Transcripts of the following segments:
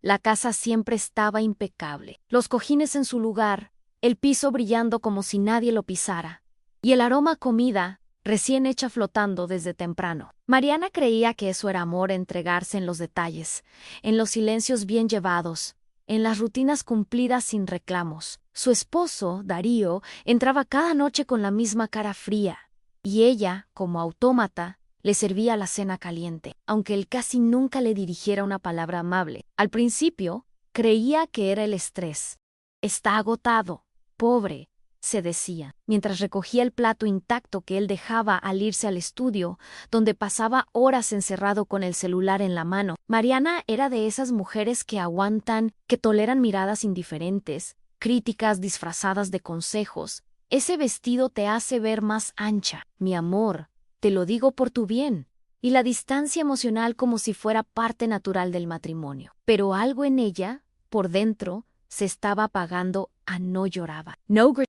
La casa siempre estaba impecable, los cojines en su lugar, el piso brillando como si nadie lo pisara, y el aroma a comida recién hecha flotando desde temprano. Mariana creía que eso era amor, entregarse en los detalles, en los silencios bien llevados, en las rutinas cumplidas sin reclamos. Su esposo, Darío, entraba cada noche con la misma cara fría, y ella, como autómata, le servía la cena caliente, aunque él casi nunca le dirigiera una palabra amable. Al principio, creía que era el estrés. Está agotado, pobre, se decía, mientras recogía el plato intacto que él dejaba al irse al estudio, donde pasaba horas encerrado con el celular en la mano. Mariana era de esas mujeres que aguantan, que toleran miradas indiferentes, críticas disfrazadas de consejos. Ese vestido te hace ver más ancha, mi amor, te lo digo por tu bien. Y la distancia emocional como si fuera parte natural del matrimonio. Pero algo en ella, por dentro, se estaba apagando. No lloraba. No gritaba.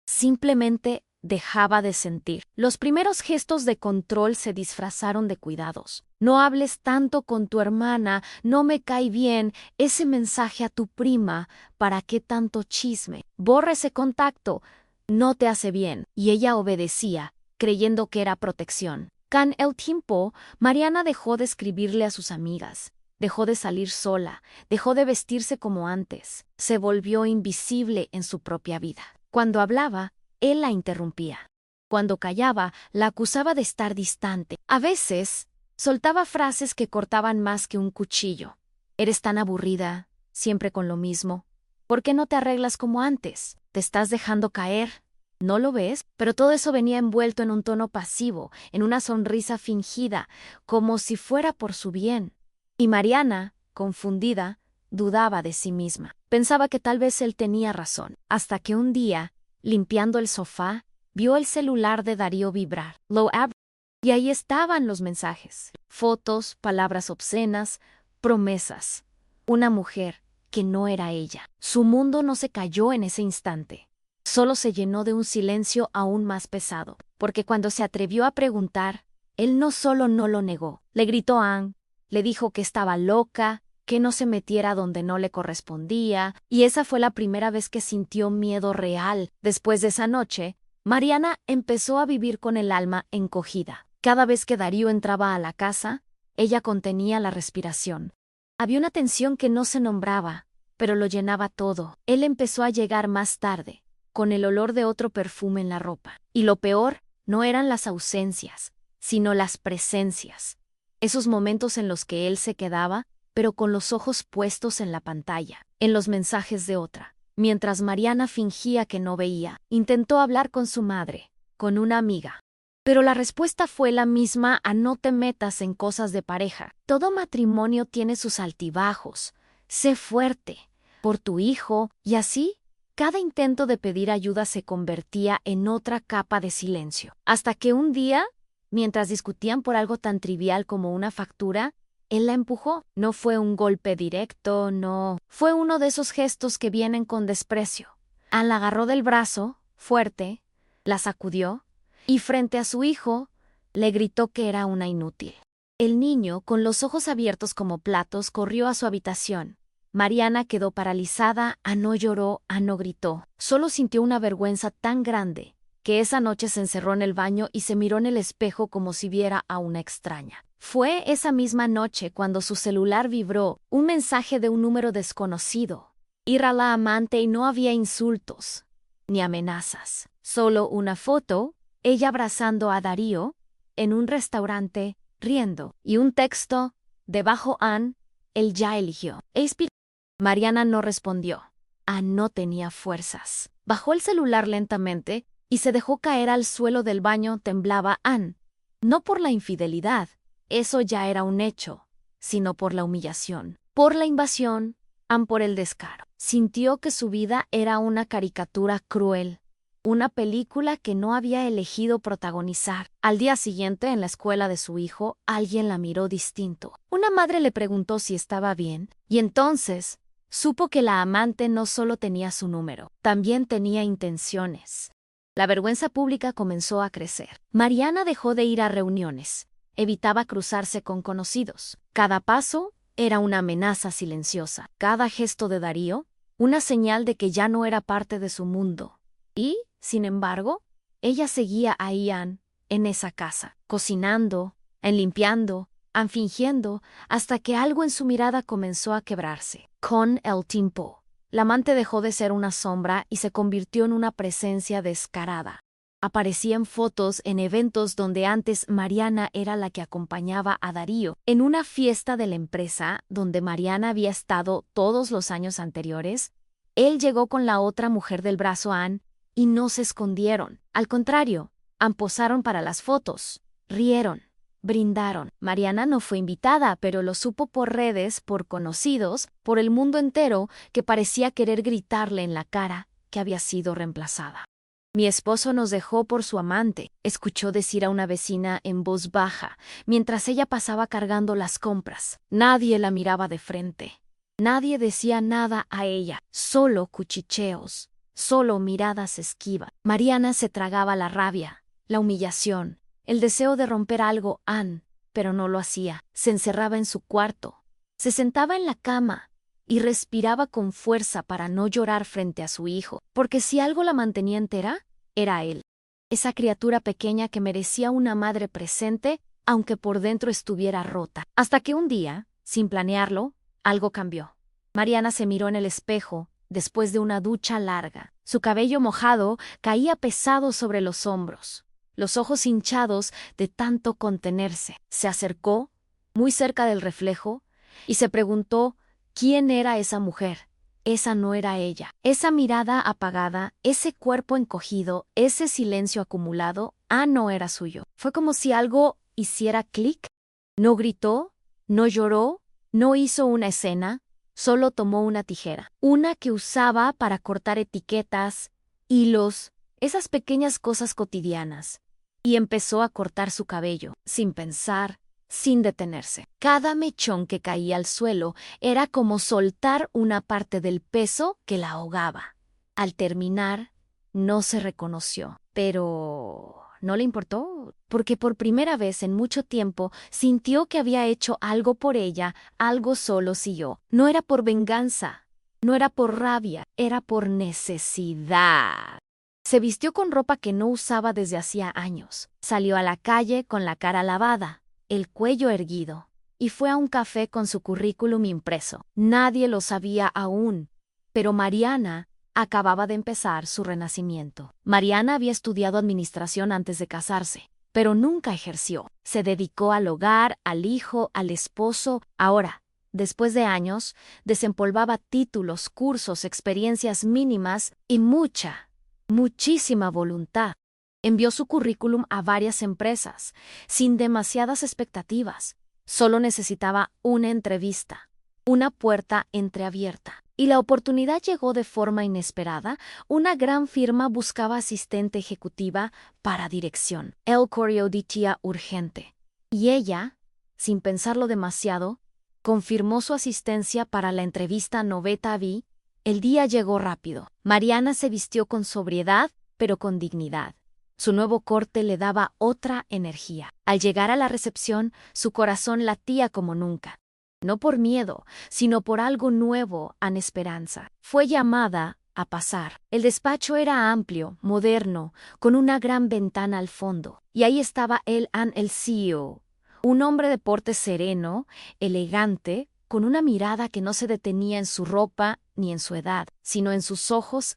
Simplemente dejaba de sentir. Los primeros gestos de control se disfrazaron de cuidados. No hables tanto con tu hermana, no me cae bien, ese mensaje a tu prima, ¿para qué tanto chisme? Borra ese contacto, no te hace bien. Y ella obedecía, creyendo que era protección. Con el tiempo, Mariana dejó de escribirle a sus amigas. Dejó de salir sola, dejó de vestirse como antes. Se volvió invisible en su propia vida. Cuando hablaba, él la interrumpía. Cuando callaba, la acusaba de estar distante. A veces, soltaba frases que cortaban más que un cuchillo. Eres tan aburrida, siempre con lo mismo. ¿Por qué no te arreglas como antes? ¿Te estás dejando caer? ¿No lo ves? Pero todo eso venía envuelto en un tono pasivo, en una sonrisa fingida, como si fuera por su bien. Y Mariana, confundida, dudaba de sí misma. Pensaba que tal vez él tenía razón, hasta que un día, limpiando el sofá, vio el celular de Darío vibrar. Lo abrió y ahí estaban los mensajes. Fotos, palabras obscenas, promesas. Una mujer que no era ella. Su mundo no se cayó en ese instante. Solo se llenó de un silencio aún más pesado, porque cuando se atrevió a preguntar, él no solo no lo negó, le gritó a Ann, le dijo que estaba loca, que no se metiera donde no le correspondía, y esa fue la primera vez que sintió miedo real. Después de esa noche, Mariana empezó a vivir con el alma encogida. Cada vez que Darío entraba a la casa, ella contenía la respiración. Había una tensión que no se nombraba, pero lo llenaba todo. Él empezó a llegar más tarde, con el olor de otro perfume en la ropa. Y lo peor no eran las ausencias, sino las presencias. Esos momentos en los que él se quedaba, pero con los ojos puestos en la pantalla, en los mensajes de otra. Mientras Mariana fingía que no veía, intentó hablar con su madre, con una amiga. Pero la respuesta fue la misma a no te metas en cosas de pareja. Todo matrimonio tiene sus altibajos. Sé fuerte, por tu hijo, y así, cada intento de pedir ayuda se convertía en otra capa de silencio. Hasta que un día, mientras discutían por algo tan trivial como una factura, él la empujó. No fue un golpe directo, no. Fue uno de esos gestos que vienen con desprecio. Ann la agarró del brazo, fuerte, la sacudió, y frente a su hijo, le gritó que era una inútil. El niño, con los ojos abiertos como platos, corrió a su habitación. Mariana quedó paralizada, no lloró, no gritó. Solo sintió una vergüenza tan grande que esa noche se encerró en el baño y se miró en el espejo como si viera a una extraña. Fue esa misma noche cuando su celular vibró, un mensaje de un número desconocido. Era la amante y no había insultos, ni amenazas. Solo una foto, ella abrazando a Darío, en un restaurante, riendo, y un texto, debajo Ann, él ya eligió. Mariana no respondió. Ann no tenía fuerzas. Bajó el celular lentamente y se dejó caer al suelo del baño. Temblaba Ann, no por la infidelidad, eso ya era un hecho, sino por la humillación, por la invasión, Ann por el descaro. Sintió que su vida era una caricatura cruel, una película que no había elegido protagonizar. Al día siguiente, en la escuela de su hijo, alguien la miró distinto. Una madre le preguntó si estaba bien, y entonces supo que la amante no solo tenía su número, también tenía intenciones. La vergüenza pública comenzó a crecer. Mariana dejó de ir a reuniones. Evitaba cruzarse con conocidos. Cada paso, era una amenaza silenciosa. Cada gesto de Darío, una señal de que ya no era parte de su mundo. Y, sin embargo, ella seguía a Ian en esa casa, cocinando, limpiando, fingiendo, hasta que algo en su mirada comenzó a quebrarse. Con el tiempo, la amante dejó de ser una sombra y se convirtió en una presencia descarada. Aparecía en fotos en eventos donde antes Mariana era la que acompañaba a Darío. En una fiesta de la empresa donde Mariana había estado todos los años anteriores, él llegó con la otra mujer del brazo Ann y no se escondieron. Al contrario, posaron para las fotos, rieron, brindaron. Mariana no fue invitada, pero lo supo por redes, por conocidos, por el mundo entero, que parecía querer gritarle en la cara que había sido reemplazada. Mi esposo nos dejó por su amante, escuchó decir a una vecina en voz baja, mientras ella pasaba cargando las compras. Nadie la miraba de frente. Nadie decía nada a ella, solo cuchicheos, solo miradas esquivas. Mariana se tragaba la rabia, la humillación, el deseo de romper algo, pero no lo hacía. Se encerraba en su cuarto, se sentaba en la cama y respiraba con fuerza para no llorar frente a su hijo, porque si algo la mantenía entera, era él. Esa criatura pequeña que merecía una madre presente, aunque por dentro estuviera rota. Hasta que un día, sin planearlo, algo cambió. Mariana se miró en el espejo, después de una ducha larga. Su cabello mojado caía pesado sobre los hombros, los ojos hinchados de tanto contenerse. Se acercó, muy cerca del reflejo, y se preguntó quién era esa mujer. Esa no era ella. Esa mirada apagada, ese cuerpo encogido, ese silencio acumulado, no era suyo. Fue como si algo hiciera clic. No gritó, no lloró, no hizo una escena, solo tomó una tijera. Una que usaba para cortar etiquetas, hilos, esas pequeñas cosas cotidianas. Y empezó a cortar su cabello, sin pensar, sin detenerse. Cada mechón que caía al suelo era como soltar una parte del peso que la ahogaba. Al terminar, no se reconoció, pero no le importó, porque por primera vez en mucho tiempo sintió que había hecho algo por ella, algo solo siguió. No era por venganza, no era por rabia, era por necesidad. Se vistió con ropa que no usaba desde hacía años. Salió a la calle con la cara lavada, el cuello erguido, y fue a un café con su currículum impreso. Nadie lo sabía aún, pero Mariana acababa de empezar su renacimiento. Mariana había estudiado administración antes de casarse, pero nunca ejerció. Se dedicó al hogar, al hijo, al esposo. Ahora, después de años, desempolvaba títulos, cursos, experiencias mínimas y muchísima voluntad. Envió su currículum a varias empresas, sin demasiadas expectativas. Solo necesitaba una entrevista, una puerta entreabierta. Y la oportunidad llegó de forma inesperada. Una gran firma buscaba asistente ejecutiva para dirección. El correo decía urgente. Y ella, sin pensarlo demasiado, confirmó su asistencia para la entrevista noveta B. El día llegó rápido. Mariana se vistió con sobriedad, pero con dignidad. Su nuevo corte le daba otra energía. Al llegar a la recepción, su corazón latía como nunca. No por miedo, sino por algo nuevo, en esperanza. Fue llamada a pasar. El despacho era amplio, moderno, con una gran ventana al fondo. Y ahí estaba él, el CEO. Un hombre de porte sereno, elegante, con una mirada que no se detenía en su ropa ni en su edad, sino en sus ojos.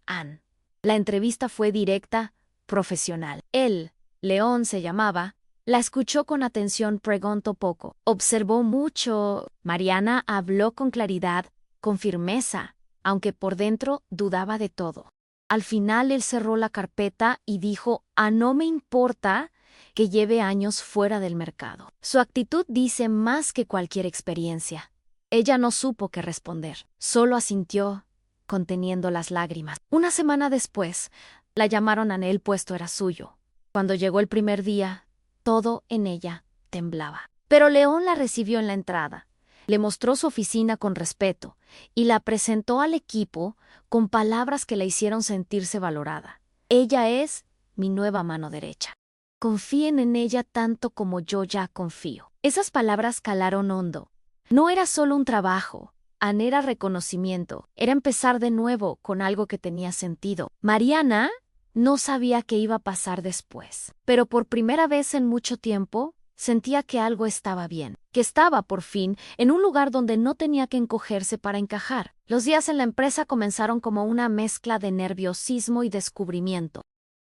La entrevista fue directa, profesional. Él, León se llamaba, la escuchó con atención, preguntó poco, observó mucho. Mariana habló con claridad, con firmeza, aunque por dentro dudaba de todo. Al final él cerró la carpeta y dijo, no me importa que lleve años fuera del mercado. Su actitud dice más que cualquier experiencia. Ella no supo qué responder, solo asintió, conteniendo las lágrimas. Una semana después, la llamaron el puesto era suyo. Cuando llegó el primer día, todo en ella temblaba. Pero León la recibió en la entrada, le mostró su oficina con respeto y la presentó al equipo con palabras que la hicieron sentirse valorada. Ella es mi nueva mano derecha. Confíen en ella tanto como yo ya confío. Esas palabras calaron hondo. No era solo un trabajo. Era reconocimiento. Era empezar de nuevo con algo que tenía sentido. Mariana no sabía qué iba a pasar después, pero por primera vez en mucho tiempo sentía que algo estaba bien, que estaba, por fin, en un lugar donde no tenía que encogerse para encajar. Los días en la empresa comenzaron como una mezcla de nerviosismo y descubrimiento.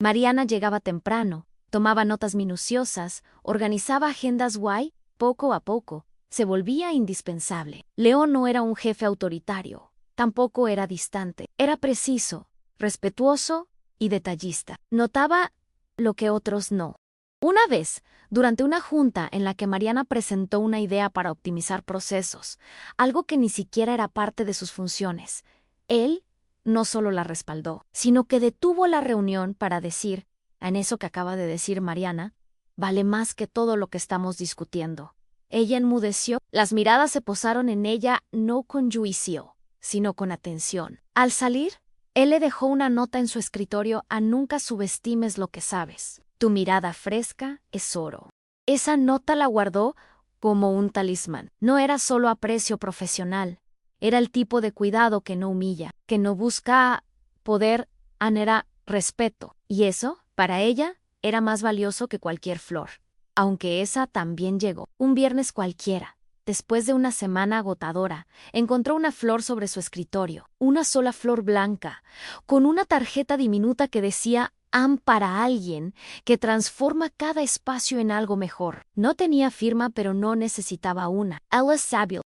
Mariana llegaba temprano, tomaba notas minuciosas, organizaba agendas guay, poco a poco. Se volvía indispensable. León no era un jefe autoritario, tampoco era distante, era preciso, respetuoso y detallista. Notaba lo que otros no. Una vez, durante una junta en la que Mariana presentó una idea para optimizar procesos, algo que ni siquiera era parte de sus funciones, él no solo la respaldó, sino que detuvo la reunión para decir, en eso que acaba de decir Mariana, vale más que todo lo que estamos discutiendo. Ella enmudeció, las miradas se posaron en ella no con juicio, sino con atención. Al salir, él le dejó una nota en su escritorio a nunca subestimes lo que sabes. Tu mirada fresca es oro. Esa nota la guardó como un talismán. No era solo aprecio profesional, era el tipo de cuidado que no humilla, que no busca poder, era respeto. Y eso, para ella, era más valioso que cualquier flor. Aunque esa también llegó. Un viernes cualquiera, después de una semana agotadora, encontró una flor sobre su escritorio, una sola flor blanca, con una tarjeta diminuta que decía para alguien que transforma cada espacio en algo mejor. No tenía firma, pero no necesitaba una. Ella sabía.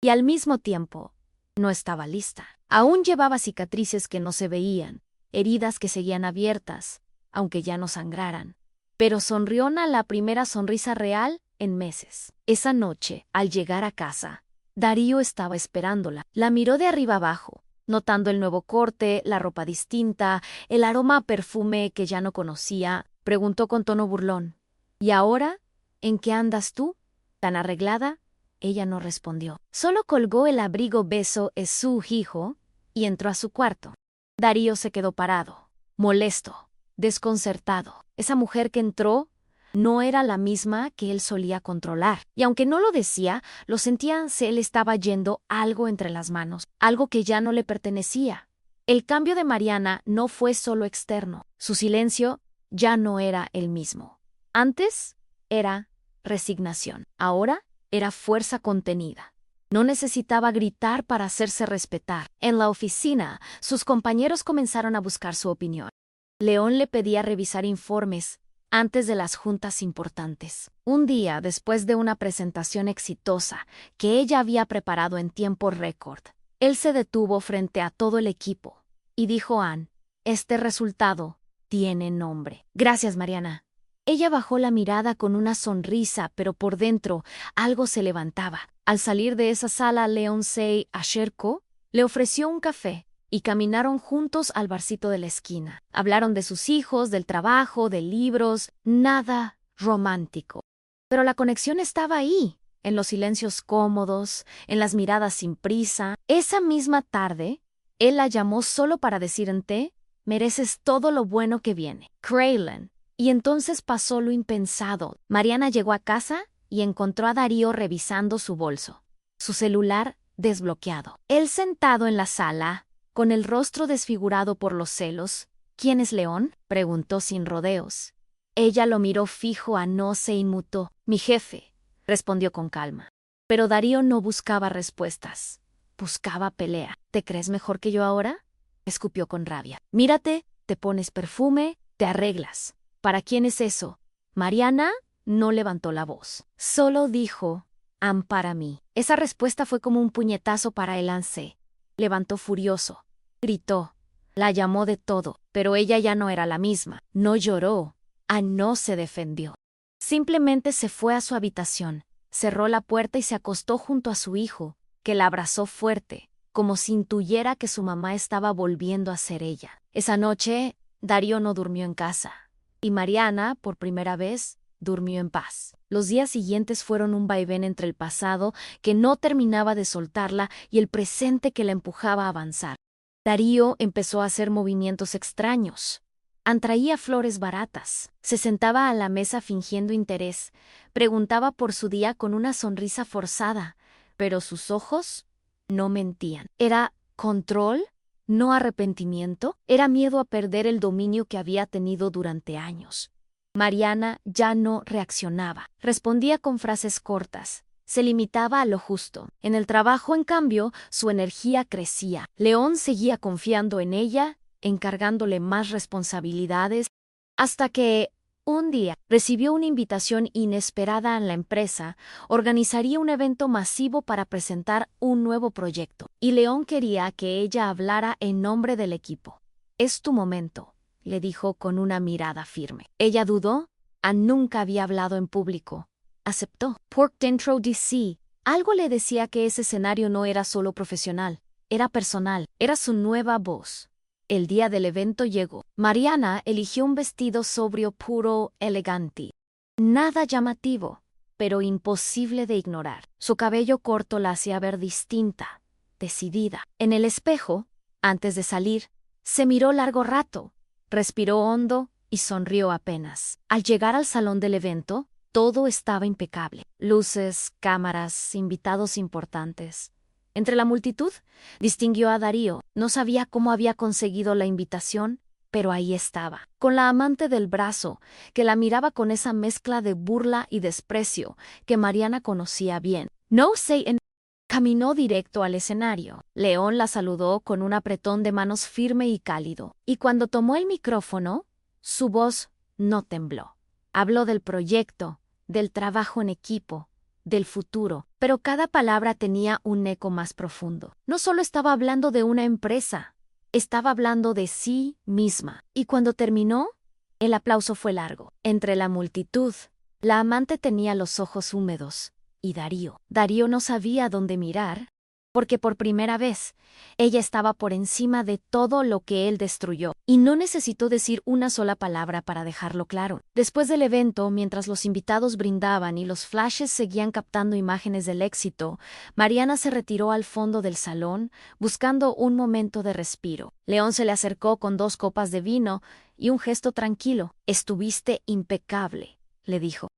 Y al mismo tiempo, no estaba lista. Aún llevaba cicatrices que no se veían, heridas que seguían abiertas, aunque ya no sangraran. Pero sonrió a la primera sonrisa real en meses. Esa noche, al llegar a casa, Darío estaba esperándola. La miró de arriba abajo, notando el nuevo corte, la ropa distinta, el aroma a perfume que ya no conocía. Preguntó con tono burlón, ¿y ahora? ¿En qué andas tú? ¿Tan arreglada? Ella no respondió. Solo colgó el abrigo beso en su hijo y entró a su cuarto. Darío se quedó parado, molesto, desconcertado. Esa mujer que entró no era la misma que él solía controlar. Y aunque no lo decía, lo sentía, se le estaba yendo algo entre las manos, algo que ya no le pertenecía. El cambio de Mariana no fue solo externo. Su silencio ya no era el mismo. Antes era resignación. Ahora era fuerza contenida. No necesitaba gritar para hacerse respetar. En la oficina, sus compañeros comenzaron a buscar su opinión. León le pedía revisar informes antes de las juntas importantes. Un día, después de una presentación exitosa que ella había preparado en tiempo récord, él se detuvo frente a todo el equipo y dijo a Ann, este resultado tiene nombre. Gracias, Mariana. Ella bajó la mirada con una sonrisa, pero por dentro algo se levantaba. Al salir de esa sala, León se acercó, le ofreció un café y caminaron juntos al barcito de la esquina. Hablaron de sus hijos, del trabajo, de libros, nada romántico. Pero la conexión estaba ahí, en los silencios cómodos, en las miradas sin prisa. Esa misma tarde, él la llamó solo para decir en té, mereces todo lo bueno que viene. Craylen. Y entonces pasó lo impensado. Mariana llegó a casa y encontró a Darío revisando su bolso, su celular desbloqueado. Él sentado en la sala, con el rostro desfigurado por los celos. ¿Quién es León? Preguntó sin rodeos. Ella lo miró fijo, no se inmutó. Mi jefe, respondió con calma. Pero Darío no buscaba respuestas. Buscaba pelea. ¿Te crees mejor que yo ahora? Escupió con rabia. Mírate, te pones perfume, te arreglas. ¿Para quién es eso? Mariana no levantó la voz. Solo dijo, para mí. Esa respuesta fue como un puñetazo para el Anse. Levantó furioso. Gritó. La llamó de todo, pero ella ya no era la misma. No lloró. No se defendió. Simplemente se fue a su habitación, cerró la puerta y se acostó junto a su hijo, que la abrazó fuerte, como si intuyera que su mamá estaba volviendo a ser ella. Esa noche, Darío no durmió en casa. Y Mariana, por primera vez, durmió en paz. Los días siguientes fueron un vaivén entre el pasado que no terminaba de soltarla y el presente que la empujaba a avanzar. Darío empezó a hacer movimientos extraños. Ann traía flores baratas. Se sentaba a la mesa fingiendo interés. Preguntaba por su día con una sonrisa forzada. pero sus ojos no mentían. ¿Era control? ¿No arrepentimiento? Era miedo a perder el dominio que había tenido durante años. Mariana ya no reaccionaba. Respondía con frases cortas. Se limitaba a lo justo. En el trabajo, en cambio, su energía crecía. León seguía confiando en ella, encargándole más responsabilidades, hasta que, un día, recibió una invitación inesperada en la empresa. Organizaría un evento masivo para presentar un nuevo proyecto, y León quería que ella hablara en nombre del equipo. «Es tu momento», le dijo con una mirada firme. Ella dudó. Nunca había hablado en público. Aceptó. Por dentro de sí, algo le decía que ese escenario no era solo profesional, era personal, era su nueva voz. El día del evento llegó. Mariana eligió un vestido sobrio, puro, elegante. Nada llamativo, pero imposible de ignorar. Su cabello corto la hacía ver distinta, decidida. En el espejo, antes de salir, se miró largo rato, respiró hondo y sonrió apenas. Al llegar al salón del evento, todo estaba impecable. Luces, cámaras, invitados importantes. Entre la multitud, distinguió a Darío. No sabía cómo había conseguido la invitación, pero ahí estaba, con la amante del brazo, que la miraba con esa mezcla de burla y desprecio que Mariana conocía bien. No sé en... Caminó directo al escenario. León la saludó con un apretón de manos firme y cálido, y cuando tomó el micrófono, su voz no tembló. Habló del proyecto, del trabajo en equipo, del futuro, pero cada palabra tenía un eco más profundo. No solo estaba hablando de una empresa, estaba hablando de sí misma. Y cuando terminó, el aplauso fue largo. Entre la multitud, la amante tenía los ojos húmedos. Y Darío no sabía dónde mirar, porque por primera vez, ella estaba por encima de todo lo que él destruyó, y no necesitó decir una sola palabra para dejarlo claro. Después del evento, mientras los invitados brindaban y los flashes seguían captando imágenes del éxito, Mariana se retiró al fondo del salón, buscando un momento de respiro. León se le acercó con 2 copas de vino y un gesto tranquilo. «Estuviste impecable», le dijo.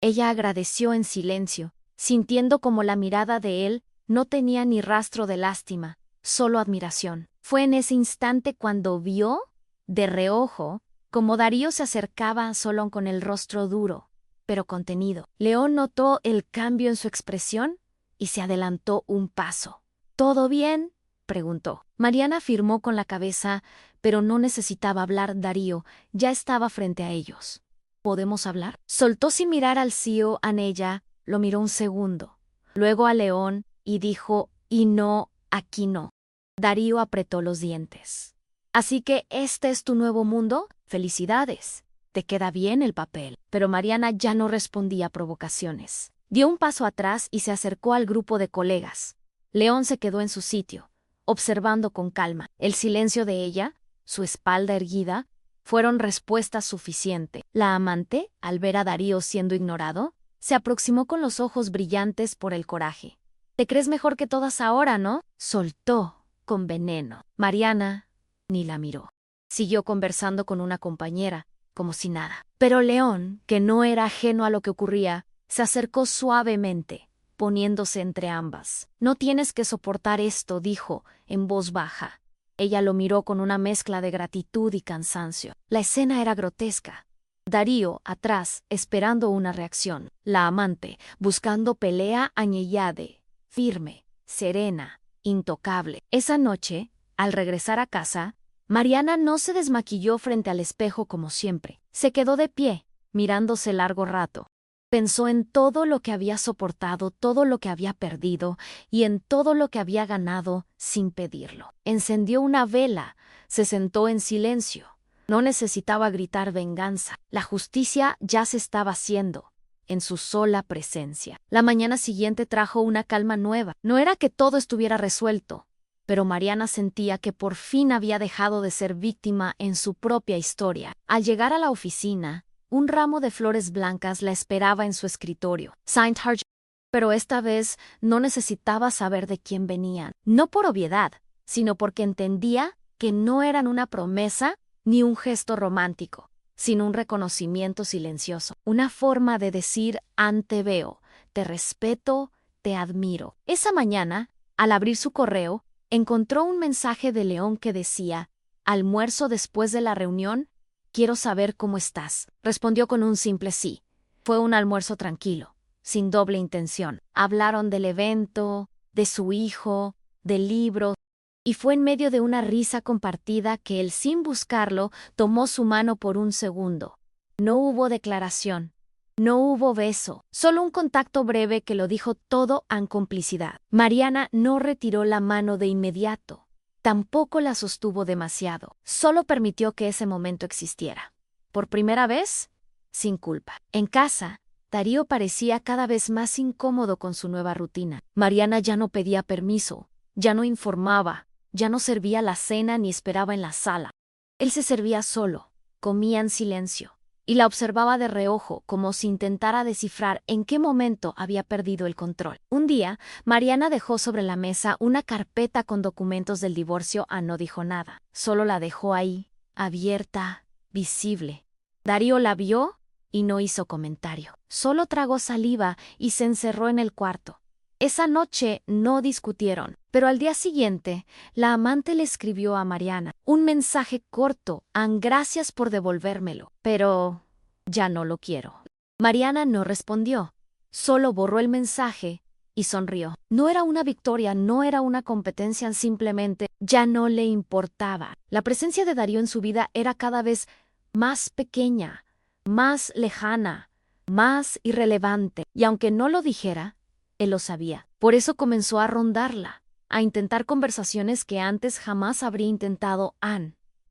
Ella agradeció en silencio, sintiendo como la mirada de él no tenía ni rastro de lástima, solo admiración. Fue en ese instante cuando vio, de reojo, cómo Darío se acercaba solo con el rostro duro, pero contenido. León notó el cambio en su expresión y se adelantó un paso. «¿Todo bien?», preguntó. Mariana afirmó con la cabeza, pero no necesitaba hablar. Darío ya estaba frente a ellos. «¿Podemos hablar?». Soltó sin mirar al CEO. Ella lo miró un segundo, luego a León, y dijo: «Y no, aquí no». Darío apretó los dientes. «¿Así que este es tu nuevo mundo? Felicidades. Te queda bien el papel». Pero Mariana ya no respondía a provocaciones. Dio un paso atrás y se acercó al grupo de colegas. León se quedó en su sitio, observando con calma. El silencio de ella, su espalda erguida, fueron respuesta suficiente. La amante, al ver a Darío siendo ignorado, se aproximó con los ojos brillantes por el coraje. «Te crees mejor que todas ahora, ¿no?», soltó con veneno. Mariana ni la miró. Siguió conversando con una compañera, como si nada. Pero León, que no era ajeno a lo que ocurría, se acercó suavemente, poniéndose entre ambas. «No tienes que soportar esto», dijo, en voz baja. Ella lo miró con una mezcla de gratitud y cansancio. La escena era grotesca. Darío, atrás, esperando una reacción. La amante, buscando pelea. Añellade, firme, serena, intocable. Esa noche, al regresar a casa, Mariana no se desmaquilló frente al espejo como siempre. Se quedó de pie, mirándose largo rato. Pensó en todo lo que había soportado, todo lo que había perdido y en todo lo que había ganado sin pedirlo. Encendió una vela, se sentó en silencio. No necesitaba gritar venganza. La justicia ya se estaba haciendo, en su sola presencia. La mañana siguiente trajo una calma nueva. No era que todo estuviera resuelto, pero Mariana sentía que por fin había dejado de ser víctima en su propia historia. Al llegar a la oficina, un ramo de flores blancas la esperaba en su escritorio. Saint Harge. Pero esta vez no necesitaba saber de quién venían. No por obviedad, sino porque entendía que no eran una promesa ni un gesto romántico, sino un reconocimiento silencioso. Una forma de decir: «Te veo, te respeto, te admiro. Esa mañana, al abrir su correo, encontró un mensaje de León que decía: «Almuerzo después de la reunión, quiero saber cómo estás». Respondió con un simple sí. Fue un almuerzo tranquilo, sin doble intención. Hablaron del evento, de su hijo, del libro, y fue en medio de una risa compartida que él, sin buscarlo, tomó su mano por un segundo. No hubo declaración, no hubo beso, solo un contacto breve que lo dijo todo en complicidad. Mariana no retiró la mano de inmediato, tampoco la sostuvo demasiado, solo permitió que ese momento existiera. Por primera vez, sin culpa. En casa, Darío parecía cada vez más incómodo con su nueva rutina. Mariana ya no pedía permiso, ya no informaba, ya no servía la cena ni esperaba en la sala. Él se servía solo, comía en silencio, y la observaba de reojo como si intentara descifrar en qué momento había perdido el control. Un día, Mariana dejó sobre la mesa una carpeta con documentos del divorcio. No dijo nada, solo la dejó ahí, abierta, visible. Darío la vio y no hizo comentario. Solo tragó saliva y se encerró en el cuarto. Esa noche no discutieron, pero al día siguiente, la amante le escribió a Mariana un mensaje corto: «Gracias por devolvérmelo, pero ya no lo quiero». Mariana no respondió, solo borró el mensaje y sonrió. No era una victoria, no era una competencia, simplemente ya no le importaba. La presencia de Darío en su vida era cada vez más pequeña, más lejana, más irrelevante, y aunque no lo dijera, él lo sabía. Por eso comenzó a rondarla, a intentar conversaciones que antes jamás habría intentado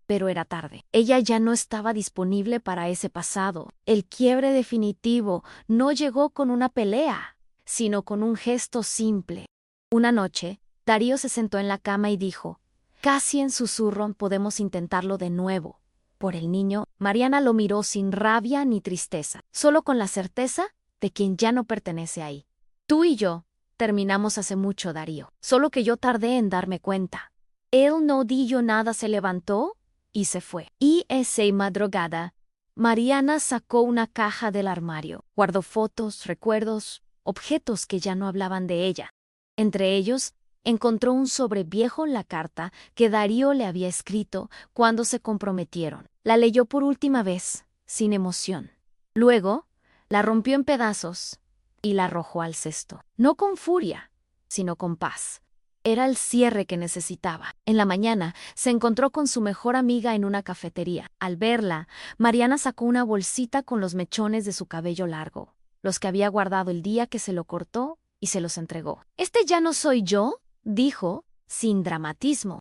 pero era tarde. Ella ya no estaba disponible para ese pasado. El quiebre definitivo no llegó con una pelea, sino con un gesto simple. Una noche, Darío se sentó en la cama y dijo, casi en susurro: «Podemos intentarlo de nuevo». Por el niño, Mariana lo miró sin rabia ni tristeza, solo con la certeza de quien ya no pertenece ahí. «Tú y yo terminamos hace mucho, Darío, solo que yo tardé en darme cuenta». Él no dijo nada, se levantó y se fue. Y esa madrugada, Mariana sacó una caja del armario, guardó fotos, recuerdos, objetos que ya no hablaban de ella. Entre ellos, encontró un sobre viejo en la carta que Darío le había escrito cuando se comprometieron. La leyó por última vez, sin emoción. Luego, la rompió en pedazos y la arrojó al cesto. No con furia, sino con paz. Era el cierre que necesitaba. En la mañana, se encontró con su mejor amiga en una cafetería. Al verla, Mariana sacó una bolsita con los mechones de su cabello largo, los que había guardado el día que se lo cortó, y se los entregó. «¿Este ya no soy yo?», dijo, sin dramatismo.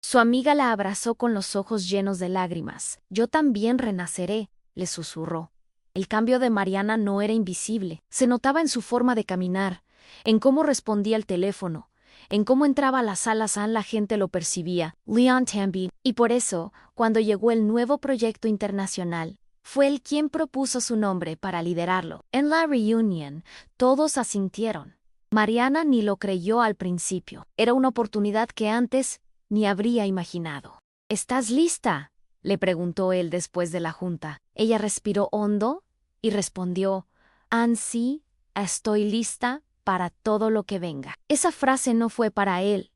Su amiga la abrazó con los ojos llenos de lágrimas. «Yo también renaceré», le susurró. El cambio de Mariana no era invisible. Se notaba en su forma de caminar, en cómo respondía al teléfono, en cómo entraba a las salas. La gente lo percibía. León también. Y por eso, cuando llegó el nuevo proyecto internacional, fue él quien propuso su nombre para liderarlo. En la reunión, todos asintieron. Mariana ni lo creyó al principio. Era una oportunidad que antes ni habría imaginado. «¿Estás lista?», le preguntó él después de la junta. Ella respiró hondo y respondió, «Sí, estoy lista para todo lo que venga». Esa frase no fue para él,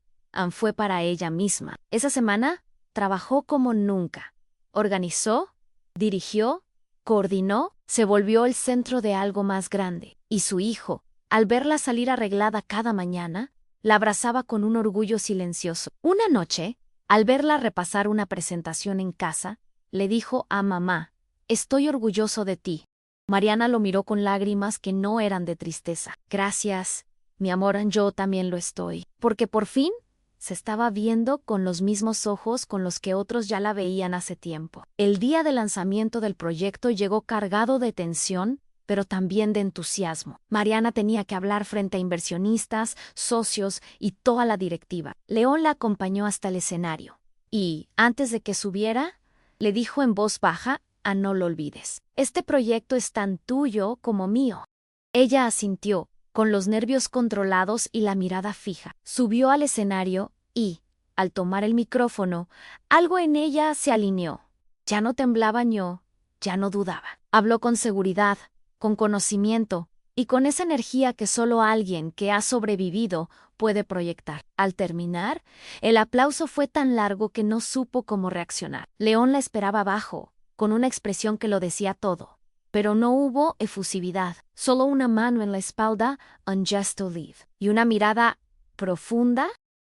fue para ella misma. Esa semana trabajó como nunca. Organizó, dirigió, coordinó, se volvió el centro de algo más grande. Y su hijo, al verla salir arreglada cada mañana, la abrazaba con un orgullo silencioso. Una noche, al verla repasar una presentación en casa, le dijo a mamá, «Estoy orgulloso de ti». Mariana lo miró con lágrimas que no eran de tristeza. «Gracias, mi amor, yo también lo estoy». Porque por fin se estaba viendo con los mismos ojos con los que otros ya la veían hace tiempo. El día del lanzamiento del proyecto llegó cargado de tensión, pero también de entusiasmo. Mariana tenía que hablar frente a inversionistas, socios y toda la directiva. León la acompañó hasta el escenario y, antes de que subiera, le dijo en voz baja, «No lo olvides. Este proyecto es tan tuyo como mío». Ella asintió, con los nervios controlados y la mirada fija. Subió al escenario y, al tomar el micrófono, algo en ella se alineó. Ya no temblaba, ya no dudaba. Habló con seguridad, con conocimiento, y con esa energía que solo alguien que ha sobrevivido puede proyectar. Al terminar, el aplauso fue tan largo que no supo cómo reaccionar. León la esperaba abajo, con una expresión que lo decía todo. Pero no hubo efusividad, solo una mano en la espalda, un gesto live, y una mirada profunda.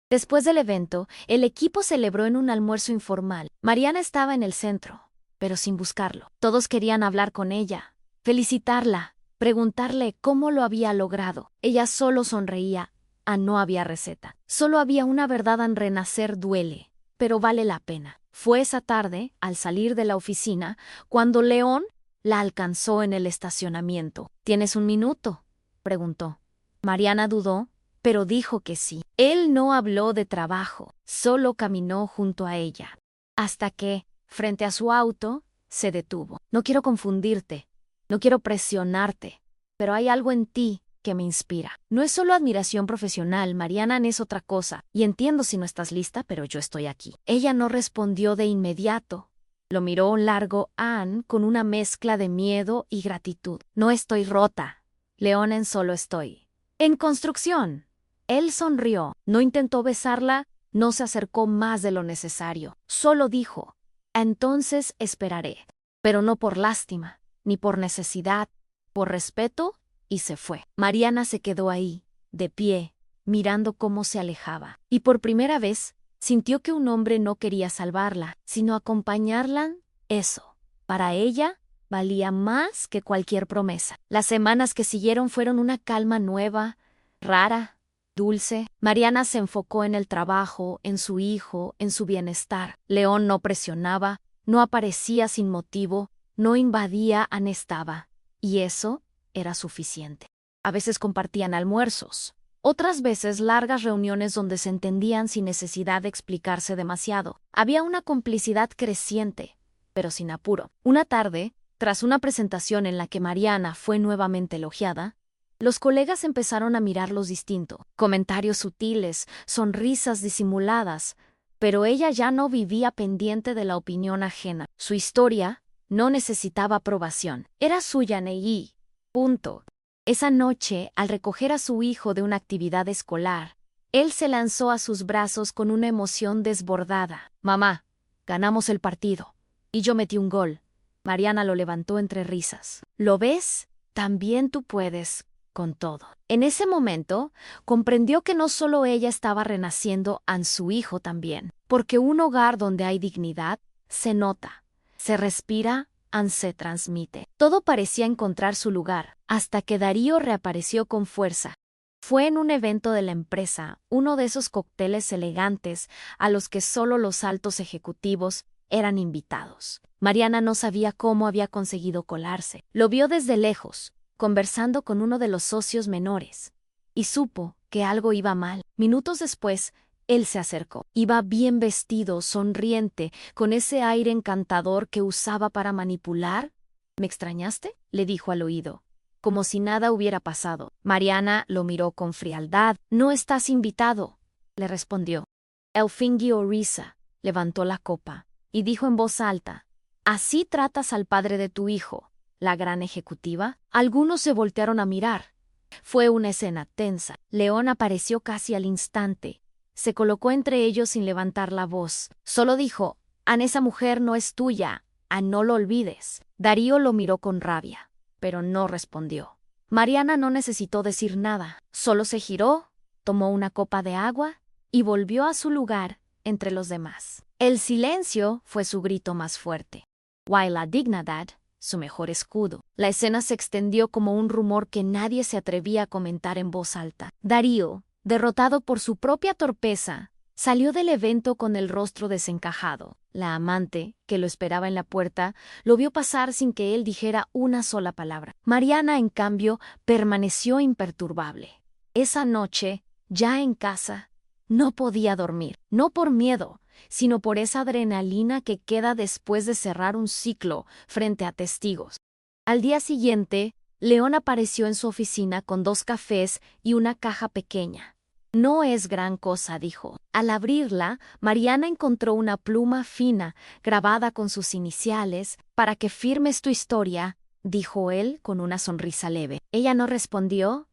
Después del evento, el equipo celebró en un almuerzo informal. Mariana estaba en el centro, pero sin buscarlo. Todos querían hablar con ella, felicitarla, preguntarle cómo lo había logrado. Ella solo sonreía. No había receta. Solo había una verdad: en renacer duele, pero vale la pena. Fue esa tarde, al salir de la oficina, cuando León la alcanzó en el estacionamiento. ¿Tienes un minuto?, preguntó. Mariana dudó, pero dijo que sí. Él no habló de trabajo, solo caminó junto a ella. Hasta que, frente a su auto, se detuvo. No quiero confundirte, no quiero presionarte, pero hay algo en ti que me inspira. No es solo admiración profesional, Mariana, es otra cosa. Y entiendo si no estás lista, pero yo estoy aquí. Ella no respondió de inmediato. Lo miró largo Ann con una mezcla de miedo y gratitud. No estoy rota, Leonen, solo estoy en construcción. Él sonrió, no intentó besarla, no se acercó más de lo necesario. Solo dijo: entonces esperaré. Pero no por lástima, ni por necesidad, por respeto, y se fue. Mariana se quedó ahí, de pie, mirando cómo se alejaba. Y por primera vez, sintió que un hombre no quería salvarla, sino acompañarla. Eso, para ella, valía más que cualquier promesa. Las semanas que siguieron fueron una calma nueva, rara, dulce. Mariana se enfocó en el trabajo, en su hijo, en su bienestar. León no presionaba, no aparecía sin motivo, no invadía, estaba. Y eso era suficiente. A veces compartían almuerzos, otras veces largas reuniones donde se entendían sin necesidad de explicarse demasiado. Había una complicidad creciente, pero sin apuro. Una tarde, tras una presentación en la que Mariana fue nuevamente elogiada, los colegas empezaron a mirarlos distinto. Comentarios sutiles, sonrisas disimuladas, pero ella ya no vivía pendiente de la opinión ajena. Su historia no necesitaba aprobación. Era suya y punto. Esa noche, al recoger a su hijo de una actividad escolar, él se lanzó a sus brazos con una emoción desbordada. Mamá, ganamos el partido. Y yo metí un gol. Mariana lo levantó entre risas. ¿Lo ves? También tú puedes, con todo. En ese momento, comprendió que no solo ella estaba renaciendo, su hijo también. Porque un hogar donde hay dignidad, se nota, se respira, se transmite. Todo parecía encontrar su lugar, hasta que Darío reapareció con fuerza. Fue en un evento de la empresa, uno de esos cócteles elegantes a los que solo los altos ejecutivos eran invitados. Mariana no sabía cómo había conseguido colarse. Lo vio desde lejos, conversando con uno de los socios menores, y supo que algo iba mal. Minutos después, él se acercó. Iba bien vestido, sonriente, con ese aire encantador que usaba para manipular. ¿Me extrañaste?, le dijo al oído, como si nada hubiera pasado. Mariana lo miró con frialdad. No estás invitado, le respondió. Él fingió risa, levantó la copa, y dijo en voz alta: ¿así tratas al padre de tu hijo, la gran ejecutiva? Algunos se voltearon a mirar. Fue una escena tensa. León apareció casi al instante. Se colocó entre ellos sin levantar la voz. Solo dijo: esa mujer no es tuya, no lo olvides. Darío lo miró con rabia, pero no respondió. Mariana no necesitó decir nada. Solo se giró, tomó una copa de agua y volvió a su lugar entre los demás. El silencio fue su grito más fuerte. While la dignidad, su mejor escudo. La escena se extendió como un rumor que nadie se atrevía a comentar en voz alta. Darío, derrotado por su propia torpeza, salió del evento con el rostro desencajado. La amante, que lo esperaba en la puerta, lo vio pasar sin que él dijera una sola palabra. Mariana, en cambio, permaneció imperturbable. Esa noche, ya en casa, no podía dormir, no por miedo, sino por esa adrenalina que queda después de cerrar un ciclo frente a testigos. Al día siguiente, León apareció en su oficina con 2 cafés y una caja pequeña. No es gran cosa, dijo. Al abrirla, Mariana encontró una pluma fina grabada con sus iniciales: para que firmes tu historia, dijo él con una sonrisa leve. Ella no respondió.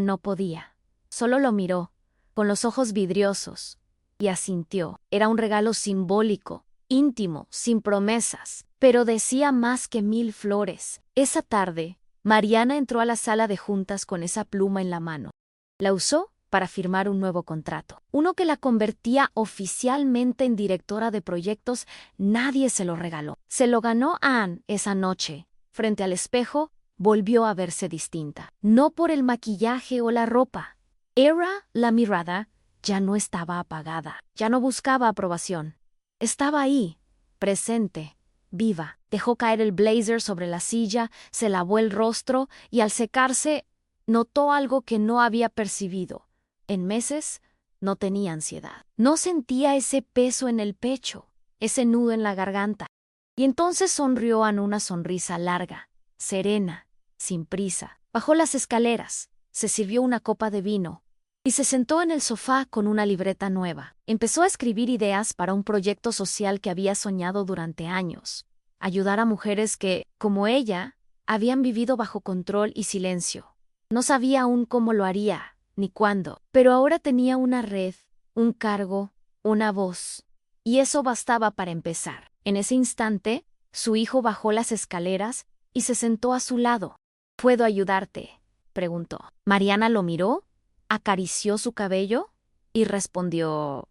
No podía. Solo lo miró, con los ojos vidriosos, y asintió. Era un regalo simbólico, íntimo, sin promesas, pero decía más que 1000 flores. Esa tarde, Mariana entró a la sala de juntas con esa pluma en la mano. La usó para firmar un nuevo contrato, uno que la convertía oficialmente en directora de proyectos. Nadie se lo regaló. Se lo ganó Anne esa noche. Frente al espejo, volvió a verse distinta. No por el maquillaje o la ropa. Era la mirada. Ya no estaba apagada. Ya no buscaba aprobación. Estaba ahí, presente, viva. Dejó caer el blazer sobre la silla, se lavó el rostro y al secarse, notó algo que no había percibido. En meses, no tenía ansiedad. No sentía ese peso en el pecho, ese nudo en la garganta. Y entonces sonrió en una sonrisa larga, serena, sin prisa. Bajó las escaleras, se sirvió una copa de vino y se sentó en el sofá con una libreta nueva. Empezó a escribir ideas para un proyecto social que había soñado durante años. Ayudar a mujeres que, como ella, habían vivido bajo control y silencio. No sabía aún cómo lo haría, ni cuándo, pero ahora tenía una red, un cargo, una voz. Y eso bastaba para empezar. En ese instante, su hijo bajó las escaleras y se sentó a su lado. ¿Puedo ayudarte?, preguntó. Mariana lo miró, acarició su cabello y respondió: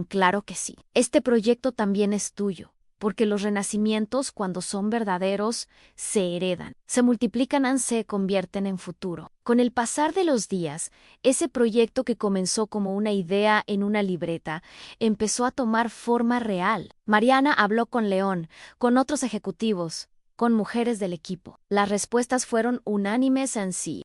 claro que sí. Este proyecto también es tuyo, porque los renacimientos, cuando son verdaderos, se heredan, se multiplican, se convierten en futuro. Con el pasar de los días, ese proyecto que comenzó como una idea en una libreta, empezó a tomar forma real. Mariana habló con León, con otros ejecutivos, con mujeres del equipo. Las respuestas fueron unánimes en sí.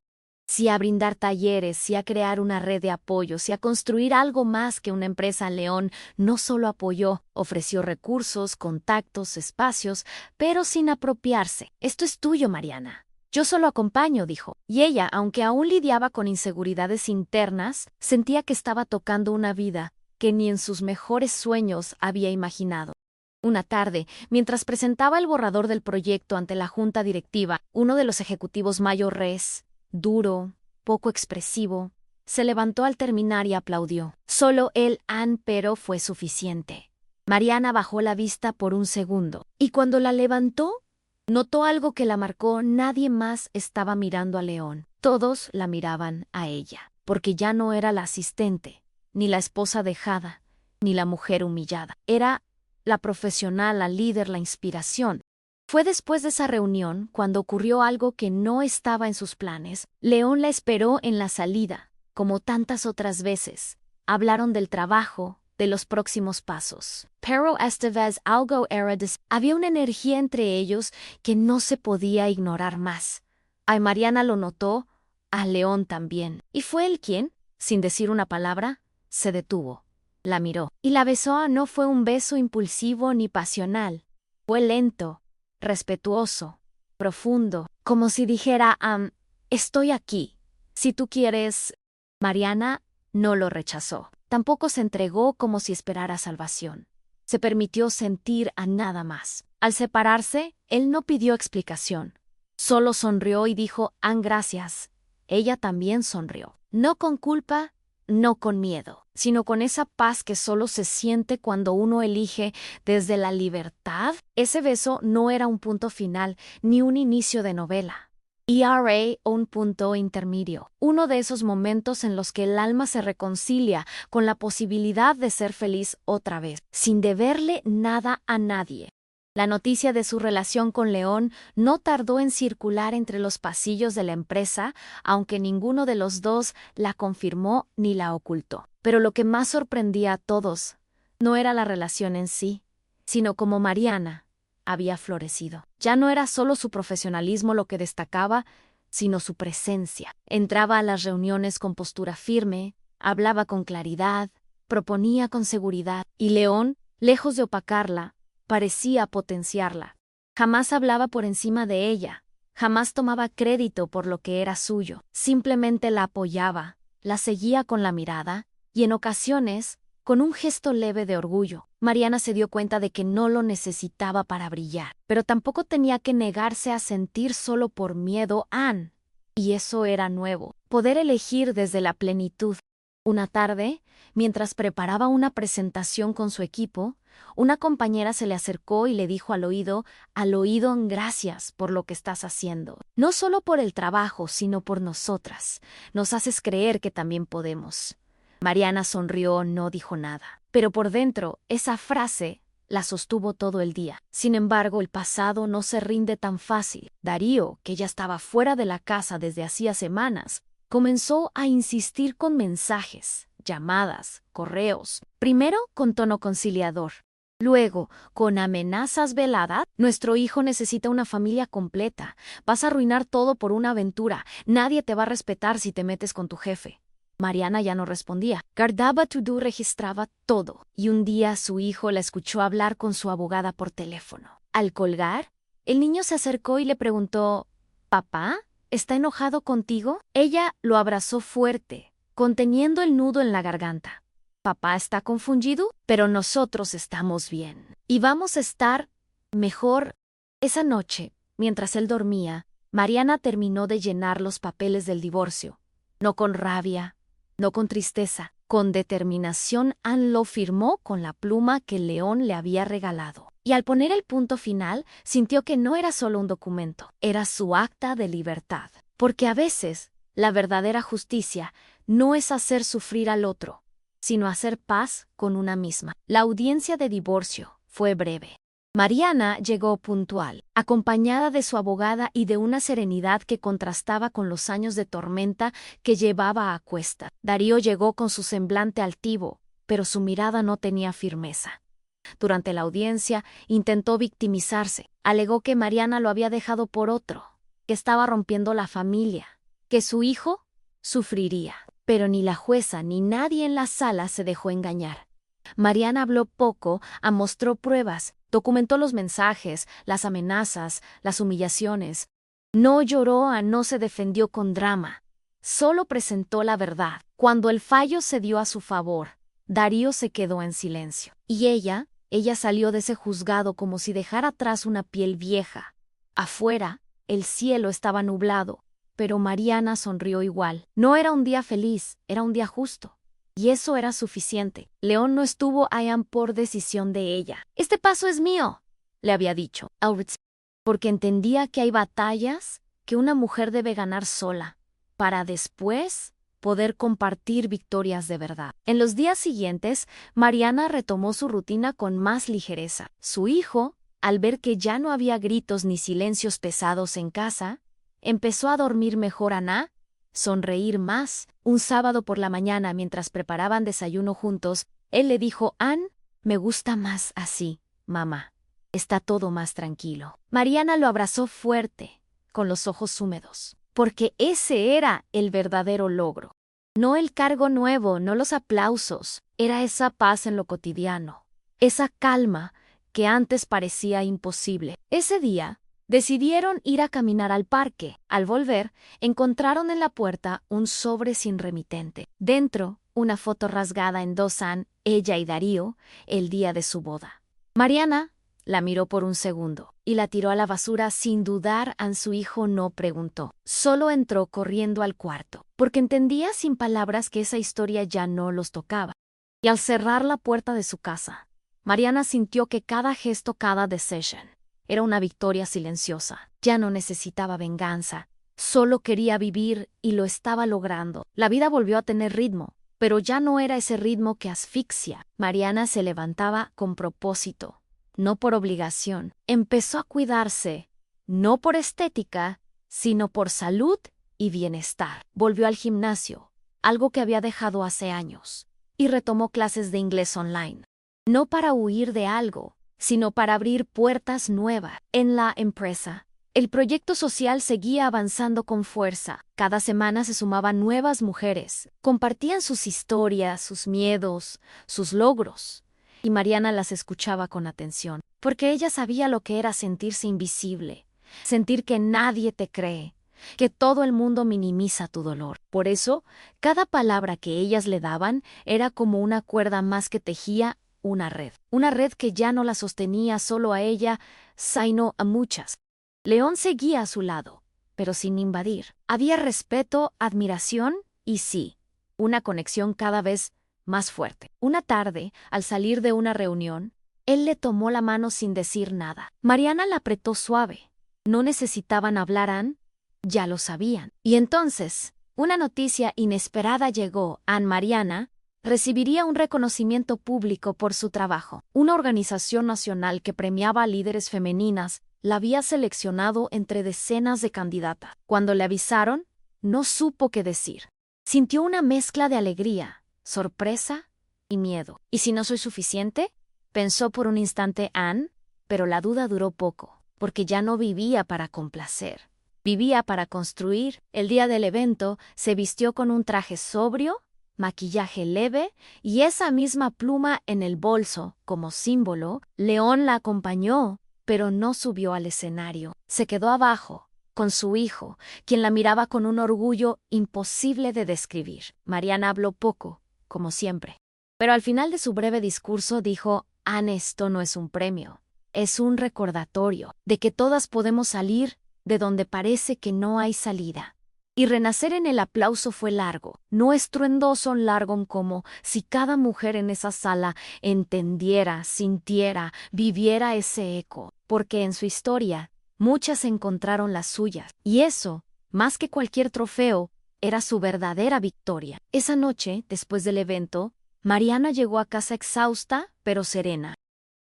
Sí a brindar talleres, sí a crear una red de apoyo, sí a construir algo más que una empresa. León no solo apoyó, ofreció recursos, contactos, espacios, pero sin apropiarse. Esto es tuyo, Mariana. Yo solo acompaño, dijo. Y ella, aunque aún lidiaba con inseguridades internas, sentía que estaba tocando una vida que ni en sus mejores sueños había imaginado. Una tarde, mientras presentaba el borrador del proyecto ante la junta directiva, uno de los ejecutivos mayores, duro, poco expresivo, se levantó al terminar y aplaudió. Solo él, pero fue suficiente. Mariana bajó la vista por un segundo, y cuando la levantó, notó algo que la marcó. Nadie más estaba mirando a León. Todos la miraban a ella, porque ya no era la asistente, ni la esposa dejada, ni la mujer humillada. Era la profesional, la líder, la inspiración. Fue después de esa reunión cuando ocurrió algo que no estaba en sus planes. León la esperó en la salida, como tantas otras veces. Hablaron del trabajo, de los próximos pasos. Pero esta vez algo era había una energía entre ellos que no se podía ignorar más. Mariana lo notó, a León también. Y fue él quien, sin decir una palabra, se detuvo. La miró y la besó. No fue un beso impulsivo ni pasional. Fue lento, respetuoso, profundo, como si dijera: estoy aquí, si tú quieres. Mariana no lo rechazó. Tampoco se entregó como si esperara salvación. Se permitió sentir a nada más. Al separarse, él no pidió explicación. Solo sonrió y dijo: gracias. Ella también sonrió. No con culpa, no con miedo, sino con esa paz que solo se siente cuando uno elige desde la libertad. Ese beso no era un punto final, ni un inicio de novela. O un punto intermedio. Uno de esos momentos en los que el alma se reconcilia con la posibilidad de ser feliz otra vez, sin deberle nada a nadie. La noticia de su relación con León no tardó en circular entre los pasillos de la empresa, aunque ninguno de los dos la confirmó ni la ocultó. Pero lo que más sorprendía a todos no era la relación en sí, sino cómo Mariana había florecido. Ya no era solo su profesionalismo lo que destacaba, sino su presencia. Entraba a las reuniones con postura firme, hablaba con claridad, proponía con seguridad, y León, lejos de opacarla, parecía potenciarla. Jamás hablaba por encima de ella, jamás tomaba crédito por lo que era suyo. Simplemente la apoyaba, la seguía con la mirada y en ocasiones Con un gesto leve de orgullo, Mariana se dio cuenta de que no lo necesitaba para brillar, pero tampoco tenía que negarse a sentir solo por miedo a Anne. Y eso era nuevo, poder elegir desde la plenitud. Una tarde, mientras preparaba una presentación con su equipo, una compañera se le acercó y le dijo al oído, gracias por lo que estás haciendo. No solo por el trabajo, sino por nosotras. Nos haces creer que también podemos. Mariana sonrió, no dijo nada. Pero por dentro, esa frase la sostuvo todo el día. Sin embargo, el pasado no se rinde tan fácil. Darío, que ya estaba fuera de la casa desde hacía semanas, comenzó a insistir con mensajes, llamadas, correos. Primero con tono conciliador. Luego, con amenazas veladas, nuestro hijo necesita una familia completa. Vas a arruinar todo por una aventura. Nadie te va a respetar si te metes con tu jefe. Mariana ya no respondía. Gardaba To-Do registraba todo, y un día su hijo la escuchó hablar con su abogada por teléfono. Al colgar, el niño se acercó y le preguntó, ¿Papá? ¿Está enojado contigo? Ella lo abrazó fuerte, conteniendo el nudo en la garganta. Papá está confundido, pero nosotros estamos bien. Y vamos a estar mejor. Esa noche, mientras él dormía, Mariana terminó de llenar los papeles del divorcio. No con rabia, no con tristeza, con determinación. Anne lo firmó con la pluma que León le había regalado. Y al poner el punto final, sintió que no era solo un documento, era su acta de libertad. Porque a veces, la verdadera justicia no es hacer sufrir al otro, sino hacer paz con una misma. La audiencia de divorcio fue breve. Mariana llegó puntual, acompañada de su abogada y de una serenidad que contrastaba con los años de tormenta que llevaba a cuesta. Darío llegó con su semblante altivo, pero su mirada no tenía firmeza. Durante la audiencia intentó victimizarse. Alegó que Mariana lo había dejado por otro, que estaba rompiendo la familia, que su hijo sufriría. Pero ni la jueza ni nadie en la sala se dejó engañar. Mariana habló poco, mostró pruebas, documentó los mensajes, las amenazas, las humillaciones. No lloró, no se defendió con drama. Solo presentó la verdad. Cuando el fallo se dio a su favor, Darío se quedó en silencio. Y ella salió de ese juzgado como si dejara atrás una piel vieja. Afuera, el cielo estaba nublado, pero Mariana sonrió igual. No era un día feliz, era un día justo. Y eso era suficiente. León no estuvo allá por decisión de ella. «Este paso es mío», le había dicho, porque entendía que hay batallas que una mujer debe ganar sola, para después poder compartir victorias de verdad. En los días siguientes, Mariana retomó su rutina con más ligereza. Su hijo, al ver que ya no había gritos ni silencios pesados en casa, empezó a dormir mejor. Ana, sonreír más. Un sábado por la mañana, mientras preparaban desayuno juntos, él le dijo, «Anne, me gusta más así, mamá. Está todo más tranquilo». Mariana lo abrazó fuerte, con los ojos húmedos, porque ese era el verdadero logro. No el cargo nuevo, no los aplausos, era esa paz en lo cotidiano, esa calma que antes parecía imposible. Ese día, decidieron ir a caminar al parque. Al volver, encontraron en la puerta un sobre sin remitente. Dentro, una foto rasgada en dos, ella y Darío, el día de su boda. Mariana la miró por un segundo y la tiró a la basura sin dudar. Su hijo no preguntó. Solo entró corriendo al cuarto, porque entendía sin palabras que esa historia ya no los tocaba. Y al cerrar la puerta de su casa, Mariana sintió que cada gesto, cada decisión, era una victoria silenciosa. Ya no necesitaba venganza, solo quería vivir y lo estaba logrando. La vida volvió a tener ritmo, pero ya no era ese ritmo que asfixia. Mariana se levantaba con propósito, no por obligación. Empezó a cuidarse, no por estética, sino por salud y bienestar. Volvió al gimnasio, algo que había dejado hace años, y retomó clases de inglés online. No para huir de algo, sino para abrir puertas nuevas. En la empresa, el proyecto social seguía avanzando con fuerza. Cada semana se sumaban nuevas mujeres. Compartían sus historias, sus miedos, sus logros. Y Mariana las escuchaba con atención, porque ella sabía lo que era sentirse invisible, sentir que nadie te cree, que todo el mundo minimiza tu dolor. Por eso, cada palabra que ellas le daban era como una cuerda más que tejía una red que ya no la sostenía solo a ella, sino a muchas. León seguía a su lado, pero sin invadir. Había respeto, admiración y sí, una conexión cada vez más fuerte. Una tarde, al salir de una reunión, él le tomó la mano sin decir nada. Mariana la apretó suave. No necesitaban hablar, ya lo sabían. Y entonces, una noticia inesperada llegó. Mariana recibiría un reconocimiento público por su trabajo. Una organización nacional que premiaba a líderes femeninas la había seleccionado entre decenas de candidatas. Cuando le avisaron, no supo qué decir. Sintió una mezcla de alegría, sorpresa y miedo. ¿Y si no soy suficiente?, pensó por un instante Anne, pero la duda duró poco, porque ya no vivía para complacer. Vivía para construir. El día del evento se vistió con un traje sobrio, maquillaje leve y esa misma pluma en el bolso como símbolo. León la acompañó, pero no subió al escenario. Se quedó abajo, con su hijo, quien la miraba con un orgullo imposible de describir. Mariana habló poco, como siempre. Pero al final de su breve discurso dijo: Anne, esto no es un premio, es un recordatorio de que todas podemos salir de donde parece que no hay salida. Y renacer en el aplauso fue largo, no estruendoso, largo como si cada mujer en esa sala entendiera, sintiera, viviera ese eco, porque en su historia muchas encontraron las suyas, y eso, más que cualquier trofeo, era su verdadera victoria. Esa noche, después del evento, Mariana llegó a casa exhausta, pero serena.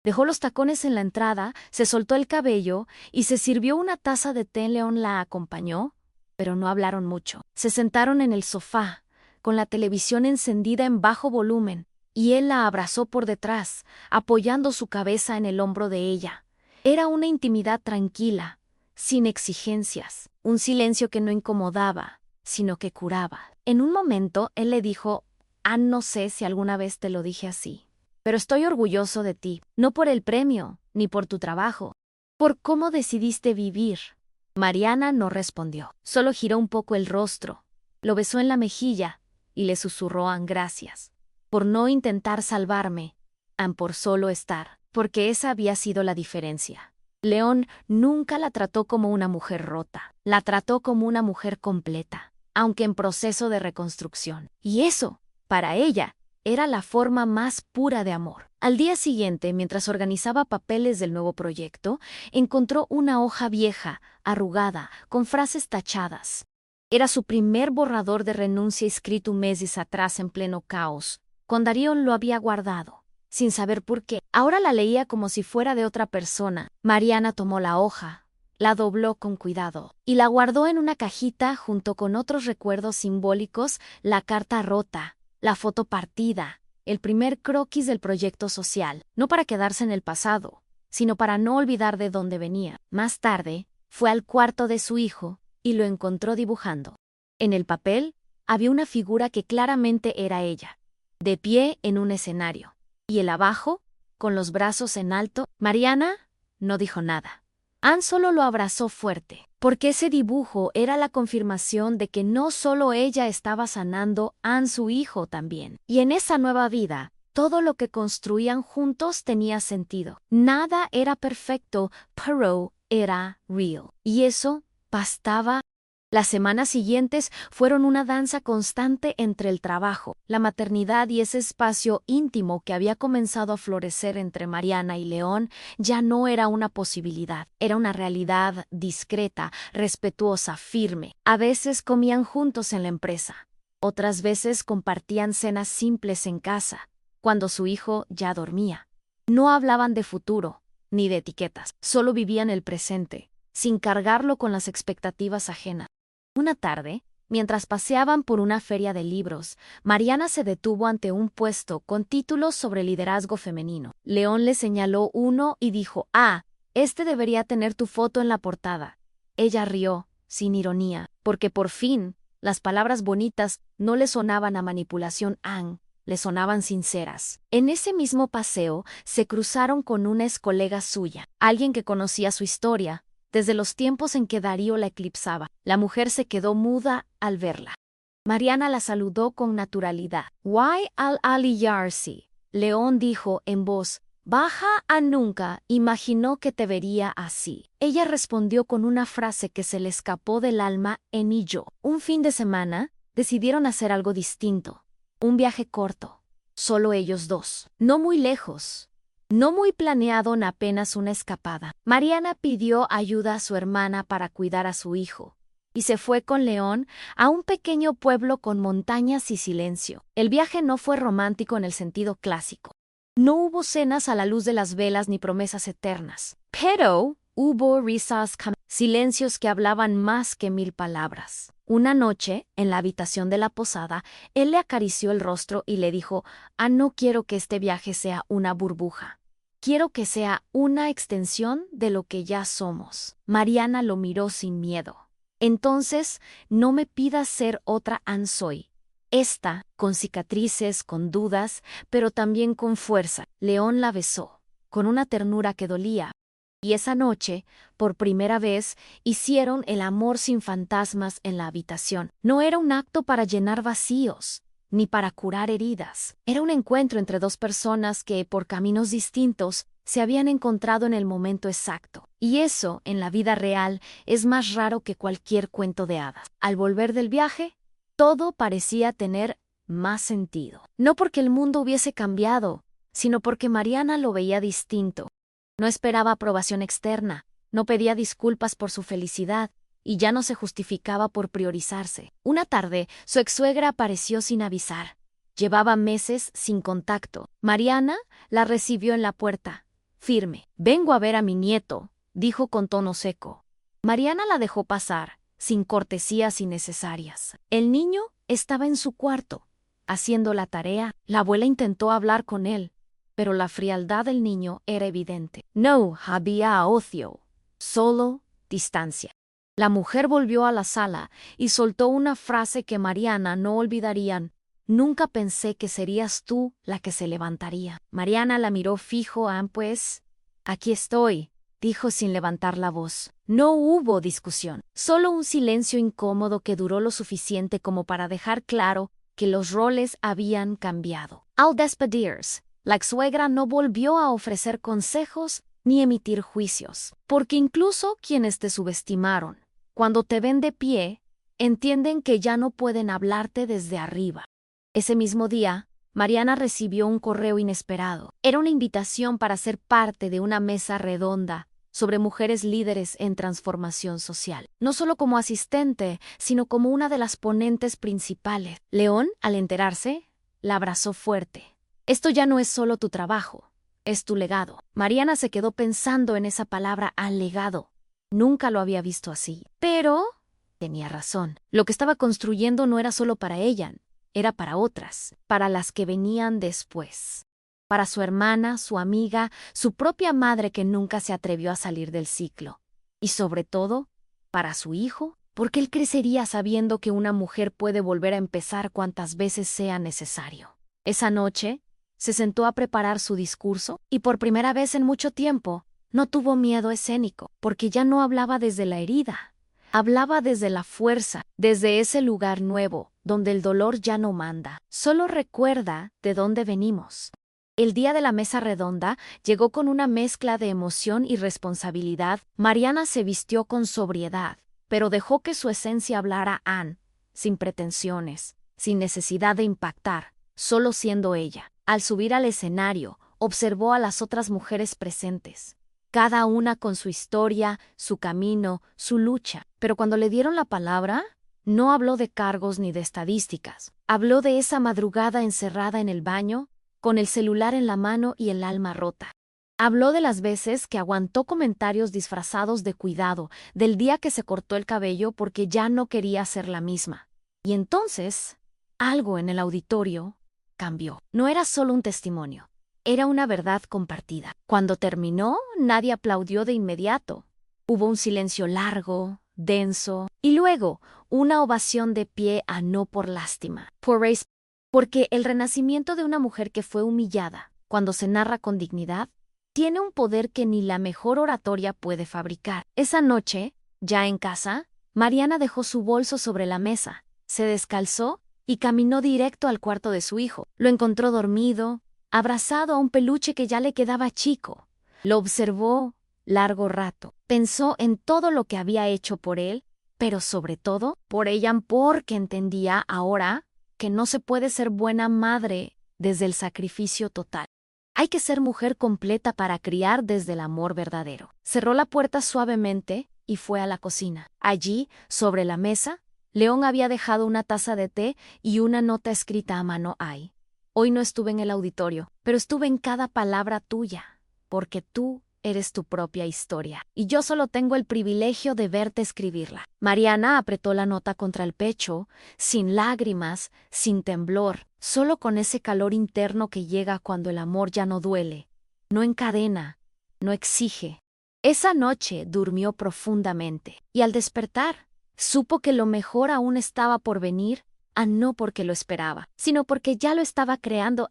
Dejó los tacones en la entrada, se soltó el cabello y se sirvió una taza de té. León la acompañó, pero no hablaron mucho. Se sentaron en el sofá, con la televisión encendida en bajo volumen, y él la abrazó por detrás, apoyando su cabeza en el hombro de ella. Era una intimidad tranquila, sin exigencias, un silencio que no incomodaba, sino que curaba. En un momento, él le dijo: Anne, no sé si alguna vez te lo dije así, pero estoy orgulloso de ti, no por el premio, ni por tu trabajo, por cómo decidiste vivir. Mariana no respondió, solo giró un poco el rostro, lo besó en la mejilla y le susurró: Anne, gracias, por no intentar salvarme, Anne, por solo estar, porque esa había sido la diferencia. León nunca la trató como una mujer rota, la trató como una mujer completa, aunque en proceso de reconstrucción. Y eso, para ella, era la forma más pura de amor. Al día siguiente, mientras organizaba papeles del nuevo proyecto, encontró una hoja vieja, arrugada, con frases tachadas. Era su primer borrador de renuncia escrito meses atrás en pleno caos. Con Darío lo había guardado, sin saber por qué. Ahora la leía como si fuera de otra persona. Mariana tomó la hoja, la dobló con cuidado y la guardó en una cajita junto con otros recuerdos simbólicos: la carta rota, la foto partida, el primer croquis del proyecto social, no para quedarse en el pasado, sino para no olvidar de dónde venía. Más tarde, fue al cuarto de su hijo y lo encontró dibujando. En el papel había una figura que claramente era ella, de pie en un escenario, y el abajo, con los brazos en alto. Mariana no dijo nada. Anne solo lo abrazó fuerte, porque ese dibujo era la confirmación de que no solo ella estaba sanando, Anne, su hijo también. Y en esa nueva vida, todo lo que construían juntos tenía sentido. Nada era perfecto, pero era real. Y eso bastaba. Las semanas siguientes fueron una danza constante entre el trabajo, la maternidad y ese espacio íntimo que había comenzado a florecer entre Mariana y León. Ya no era una posibilidad, era una realidad discreta, respetuosa, firme. A veces comían juntos en la empresa, otras veces compartían cenas simples en casa, cuando su hijo ya dormía. No hablaban de futuro, ni de etiquetas, solo vivían el presente, sin cargarlo con las expectativas ajenas. Una tarde, mientras paseaban por una feria de libros, Mariana se detuvo ante un puesto con títulos sobre liderazgo femenino. León le señaló uno y dijo: «Ah, este debería tener tu foto en la portada». Ella rió, sin ironía, porque por fin las palabras bonitas no le sonaban a manipulación. Le sonaban sinceras. En ese mismo paseo se cruzaron con una ex colega suya, alguien que conocía su historia, desde los tiempos en que Darío la eclipsaba. La mujer se quedó muda al verla. Mariana la saludó con naturalidad. «Why al-aliyarsi», León dijo en voz baja a nunca imaginó que te vería así. Ella respondió con una frase que se le escapó del alma en y yo. Un fin de semana, decidieron hacer algo distinto. Un viaje corto. Solo ellos dos. No muy lejos. No muy planeado en apenas una escapada. Mariana pidió ayuda a su hermana para cuidar a su hijo. Y se fue con León a un pequeño pueblo con montañas y silencio. El viaje no fue romántico en el sentido clásico. No hubo cenas a la luz de las velas ni promesas eternas. Pero hubo risas, silencios que hablaban más que 1000 palabras. Una noche, en la habitación de la posada, él le acarició el rostro y le dijo: no quiero que este viaje sea una burbuja. Quiero que sea una extensión de lo que ya somos. Mariana lo miró sin miedo. Entonces, no me pidas ser otra Ann Soy. Esta, con cicatrices, con dudas, pero también con fuerza. León la besó, con una ternura que dolía. Y esa noche, por primera vez, hicieron el amor sin fantasmas en la habitación. No era un acto para llenar vacíos, ni para curar heridas. Era un encuentro entre dos personas que, por caminos distintos, se habían encontrado en el momento exacto. Y eso, en la vida real, es más raro que cualquier cuento de hadas. Al volver del viaje, todo parecía tener más sentido. No porque el mundo hubiese cambiado, sino porque Mariana lo veía distinto. No esperaba aprobación externa, no pedía disculpas por su felicidad, y ya no se justificaba por priorizarse. Una tarde, su ex-suegra apareció sin avisar. Llevaba meses sin contacto. Mariana la recibió en la puerta, firme. «Vengo a ver a mi nieto», dijo con tono seco. Mariana la dejó pasar, sin cortesías innecesarias. El niño estaba en su cuarto, haciendo la tarea. La abuela intentó hablar con él, pero la frialdad del niño era evidente. No había ocio, solo distancia. La mujer volvió a la sala y soltó una frase que Mariana no olvidaría: «Nunca pensé que serías tú la que se levantaría». Mariana la miró fijo. «Pues, aquí estoy», dijo sin levantar la voz. No hubo discusión, solo un silencio incómodo que duró lo suficiente como para dejar claro que los roles habían cambiado. Al despedirse, la ex-suegra no volvió a ofrecer consejos ni emitir juicios, porque incluso quienes te subestimaron, cuando te ven de pie, entienden que ya no pueden hablarte desde arriba. Ese mismo día, Mariana recibió un correo inesperado. Era una invitación para ser parte de una mesa redonda sobre mujeres líderes en transformación social. No solo como asistente, sino como una de las ponentes principales. León, al enterarse, la abrazó fuerte. «Esto ya no es solo tu trabajo, es tu legado». Mariana se quedó pensando en esa palabra, legado. Nunca lo había visto así. Pero tenía razón. Lo que estaba construyendo no era solo para ella, era para otras, para las que venían después. Para su hermana, su amiga, su propia madre que nunca se atrevió a salir del ciclo. Y sobre todo, para su hijo, porque él crecería sabiendo que una mujer puede volver a empezar cuantas veces sea necesario. Esa noche, se sentó a preparar su discurso y por primera vez en mucho tiempo, no tuvo miedo escénico, porque ya no hablaba desde la herida. Hablaba desde la fuerza, desde ese lugar nuevo, donde el dolor ya no manda. Solo recuerda de dónde venimos. El día de la mesa redonda llegó con una mezcla de emoción y responsabilidad. Mariana se vistió con sobriedad, pero dejó que su esencia hablara sin pretensiones, sin necesidad de impactar, solo siendo ella. Al subir al escenario, observó a las otras mujeres presentes, cada una con su historia, su camino, su lucha. Pero cuando le dieron la palabra, no habló de cargos ni de estadísticas. Habló de esa madrugada encerrada en el baño, con el celular en la mano y el alma rota. Habló de las veces que aguantó comentarios disfrazados de cuidado, del día que se cortó el cabello porque ya no quería ser la misma. Y entonces, algo en el auditorio cambió. No era solo un testimonio, era una verdad compartida. Cuando terminó, nadie aplaudió de inmediato. Hubo un silencio largo, denso, y luego una ovación de pie no por lástima, porque el renacimiento de una mujer que fue humillada, cuando se narra con dignidad, Tiene un poder que ni la mejor oratoria puede fabricar. Esa noche, ya en casa, Mariana dejó su bolso sobre la mesa, se descalzó y caminó directo al cuarto de su hijo. Lo encontró dormido, abrazado a un peluche que ya le quedaba chico. Lo observó largo rato. Pensó en todo lo que había hecho por él, pero sobre todo por ella, porque entendía ahora que no se puede ser buena madre desde el sacrificio total. Hay que ser mujer completa para criar desde el amor verdadero. Cerró la puerta suavemente y fue a la cocina. Allí, sobre la mesa, León había dejado una taza de té y una nota escrita a mano. Ay, hoy no estuve en el auditorio, pero estuve en cada palabra tuya, porque tú eres tu propia historia, y yo solo tengo el privilegio de verte escribirla. Mariana apretó la nota contra el pecho, sin lágrimas, sin temblor, solo con ese calor interno que llega cuando el amor ya no duele, no encadena, no exige. Esa noche durmió profundamente, y al despertar, supo que lo mejor aún estaba por venir, no porque lo esperaba, sino porque ya lo estaba creando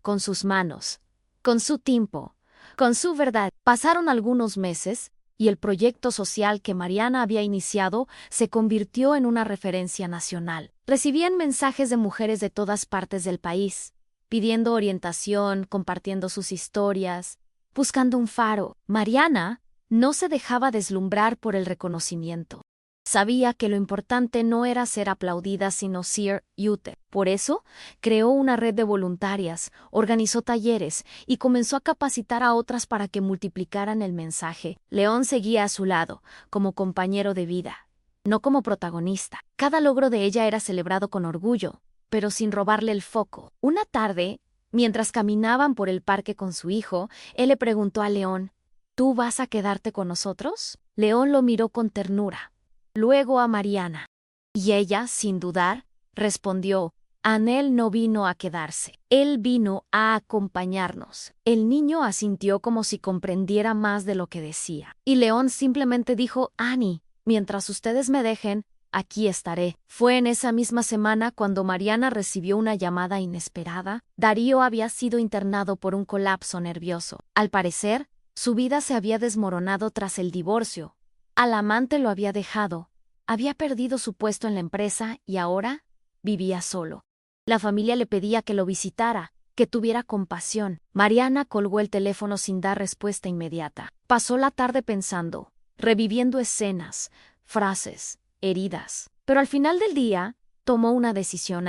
con sus manos, con su tiempo, con su verdad. Pasaron algunos meses y el proyecto social que Mariana había iniciado se convirtió en una referencia nacional. Recibían mensajes de mujeres de todas partes del país, pidiendo orientación, compartiendo sus historias, buscando un faro. Mariana no se dejaba deslumbrar por el reconocimiento. Sabía que lo importante no era ser aplaudida sino ser útil. Por eso, creó una red de voluntarias, organizó talleres y comenzó a capacitar a otras para que multiplicaran el mensaje. León seguía a su lado, como compañero de vida, no como protagonista. Cada logro de ella era celebrado con orgullo, pero sin robarle el foco. Una tarde, mientras caminaban por el parque con su hijo, él le preguntó a León, ¿tú vas a quedarte con nosotros? León lo miró con ternura. Luego a Mariana. Y ella, sin dudar, respondió, Anel no vino a quedarse, él vino a acompañarnos. El niño asintió como si comprendiera más de lo que decía. Y León simplemente dijo, Annie, mientras ustedes me dejen, aquí estaré. Fue en esa misma semana cuando Mariana recibió una llamada inesperada. Darío había sido internado por un colapso nervioso. Al parecer, su vida se había desmoronado tras el divorcio. Al amante lo había dejado, había perdido su puesto en la empresa y ahora vivía solo. La familia le pedía que lo visitara, que tuviera compasión. Mariana colgó el teléfono sin dar respuesta inmediata. Pasó la tarde pensando, reviviendo escenas, frases, heridas. Pero al final del día, tomó una decisión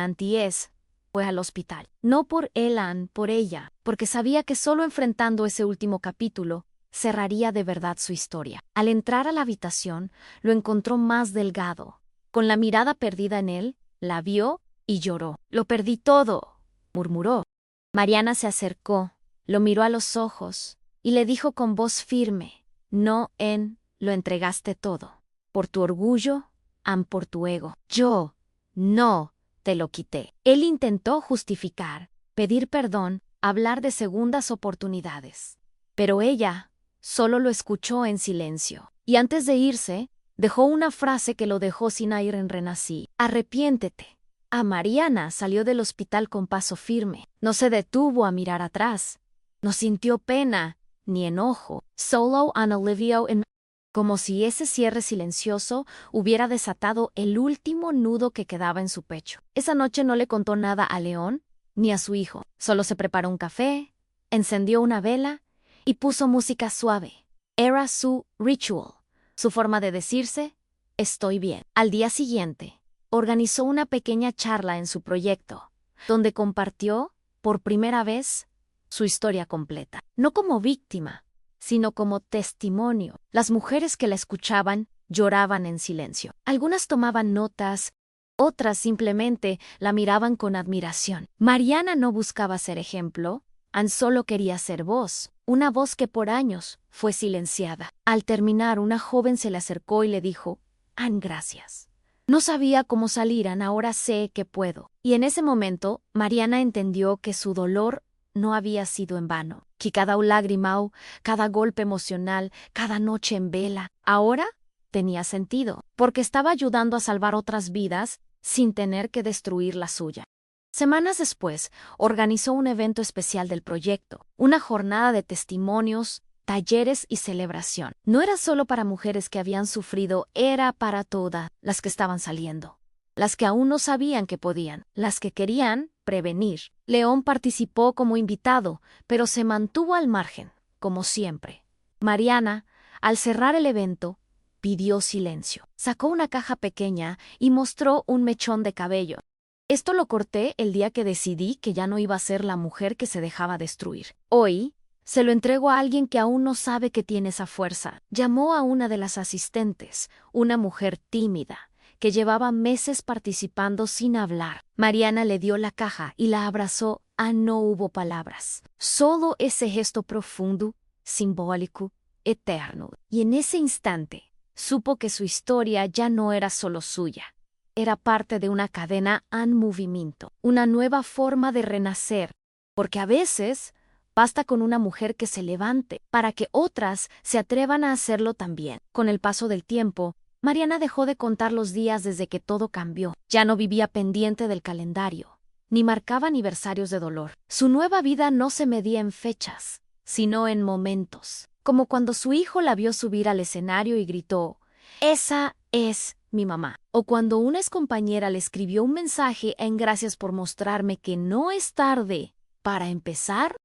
fue al hospital. No por él, por ella, porque sabía que solo enfrentando ese último capítulo, cerraría de verdad su historia. Al entrar a la habitación, lo encontró más delgado. Con la mirada perdida en él, la vio y lloró. Lo perdí todo, murmuró. Mariana se acercó, lo miró a los ojos y le dijo con voz firme, no lo entregaste todo. Por tu orgullo, por tu ego. Yo no te lo quité. Él intentó justificar, pedir perdón, hablar de segundas oportunidades. Pero ella solo lo escuchó en silencio. Y antes de irse, dejó una frase que lo dejó sin aire en renací. Arrepiéntete. A Mariana salió del hospital con paso firme. No se detuvo a mirar atrás. No sintió pena, ni enojo. Solo an alivio como si ese cierre silencioso hubiera desatado el último nudo que quedaba en su pecho. Esa noche no le contó nada a León ni a su hijo. Solo se preparó un café, encendió una vela y puso música suave. Era su ritual, su forma de decirse, estoy bien. Al día siguiente, organizó una pequeña charla en su proyecto, donde compartió, por primera vez, su historia completa. No como víctima, sino como testimonio. Las mujeres que la escuchaban lloraban en silencio. Algunas tomaban notas, otras simplemente la miraban con admiración. Mariana no buscaba ser ejemplo, solo quería ser voz. Una voz que por años fue silenciada. Al terminar, una joven se le acercó y le dijo, gracias. No sabía cómo salir, ahora sé que puedo. Y en ese momento, Mariana entendió que su dolor no había sido en vano, que cada lágrima, cada golpe emocional, cada noche en vela, ahora tenía sentido, porque estaba ayudando a salvar otras vidas sin tener que destruir la suya. Semanas después, organizó un evento especial del proyecto, una jornada de testimonios, talleres y celebración. No era solo para mujeres que habían sufrido, era para todas las que estaban saliendo, las que aún no sabían que podían, las que querían prevenir. León participó como invitado, pero se mantuvo al margen, como siempre. Mariana, al cerrar el evento, pidió silencio. Sacó una caja pequeña y mostró un mechón de cabello. Esto lo corté el día que decidí que ya no iba a ser la mujer que se dejaba destruir. Hoy, se lo entrego a alguien que aún no sabe que tiene esa fuerza. Llamó a una de las asistentes, una mujer tímida, que llevaba meses participando sin hablar. Mariana le dio la caja y la abrazó. No hubo palabras. Solo ese gesto profundo, simbólico, eterno. Y en ese instante, supo que su historia ya no era solo suya. Era parte de una cadena en movimiento, una nueva forma de renacer, porque a veces basta con una mujer que se levante para que otras se atrevan a hacerlo también. Con el paso del tiempo, Mariana dejó de contar los días desde que todo cambió. Ya no vivía pendiente del calendario, ni marcaba aniversarios de dolor. Su nueva vida no se medía en fechas, sino en momentos, como cuando su hijo la vio subir al escenario y gritó: «Esa es mi mamá», o cuando una excompañera le escribió un mensaje en «Gracias por mostrarme que no es tarde para empezar».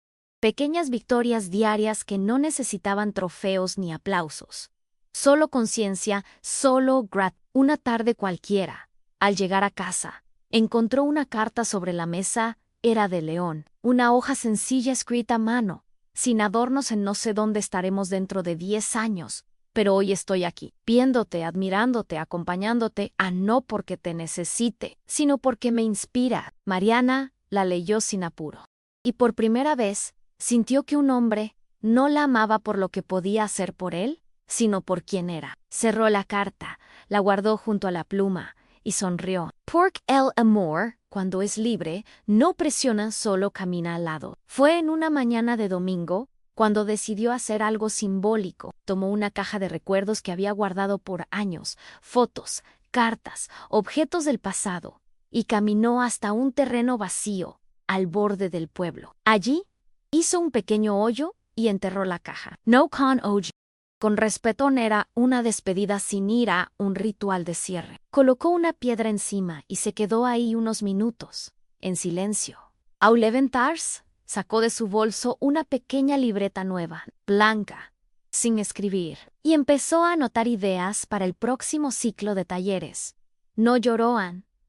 Pequeñas victorias diarias que no necesitaban trofeos ni aplausos. Solo conciencia, solo gratitud. Una tarde cualquiera, al llegar a casa, encontró una carta sobre la mesa. Era de León, una hoja sencilla escrita a mano, sin adornos en «No sé dónde estaremos dentro de 10 años, pero hoy estoy aquí, viéndote, admirándote, acompañándote, no porque te necesite, sino porque me inspira». Mariana la leyó sin apuro. Y por primera vez, sintió que un hombre no la amaba por lo que podía hacer por él, sino por quien era. Cerró la carta, la guardó junto a la pluma y sonrió. Porque el amor, cuando es libre, no presiona, solo camina al lado. Fue en una mañana de domingo cuando decidió hacer algo simbólico. Tomó una caja de recuerdos que había guardado por años, fotos, cartas, objetos del pasado, y caminó hasta un terreno vacío, al borde del pueblo. Allí, hizo un pequeño hoyo y enterró la caja. No con hoyo. Con respetón, era una despedida sin ira, un ritual de cierre. Colocó una piedra encima y se quedó ahí unos minutos, en silencio. Al levantarse, sacó de su bolso una pequeña libreta nueva, blanca, sin escribir, y empezó a anotar ideas para el próximo ciclo de talleres. No lloró,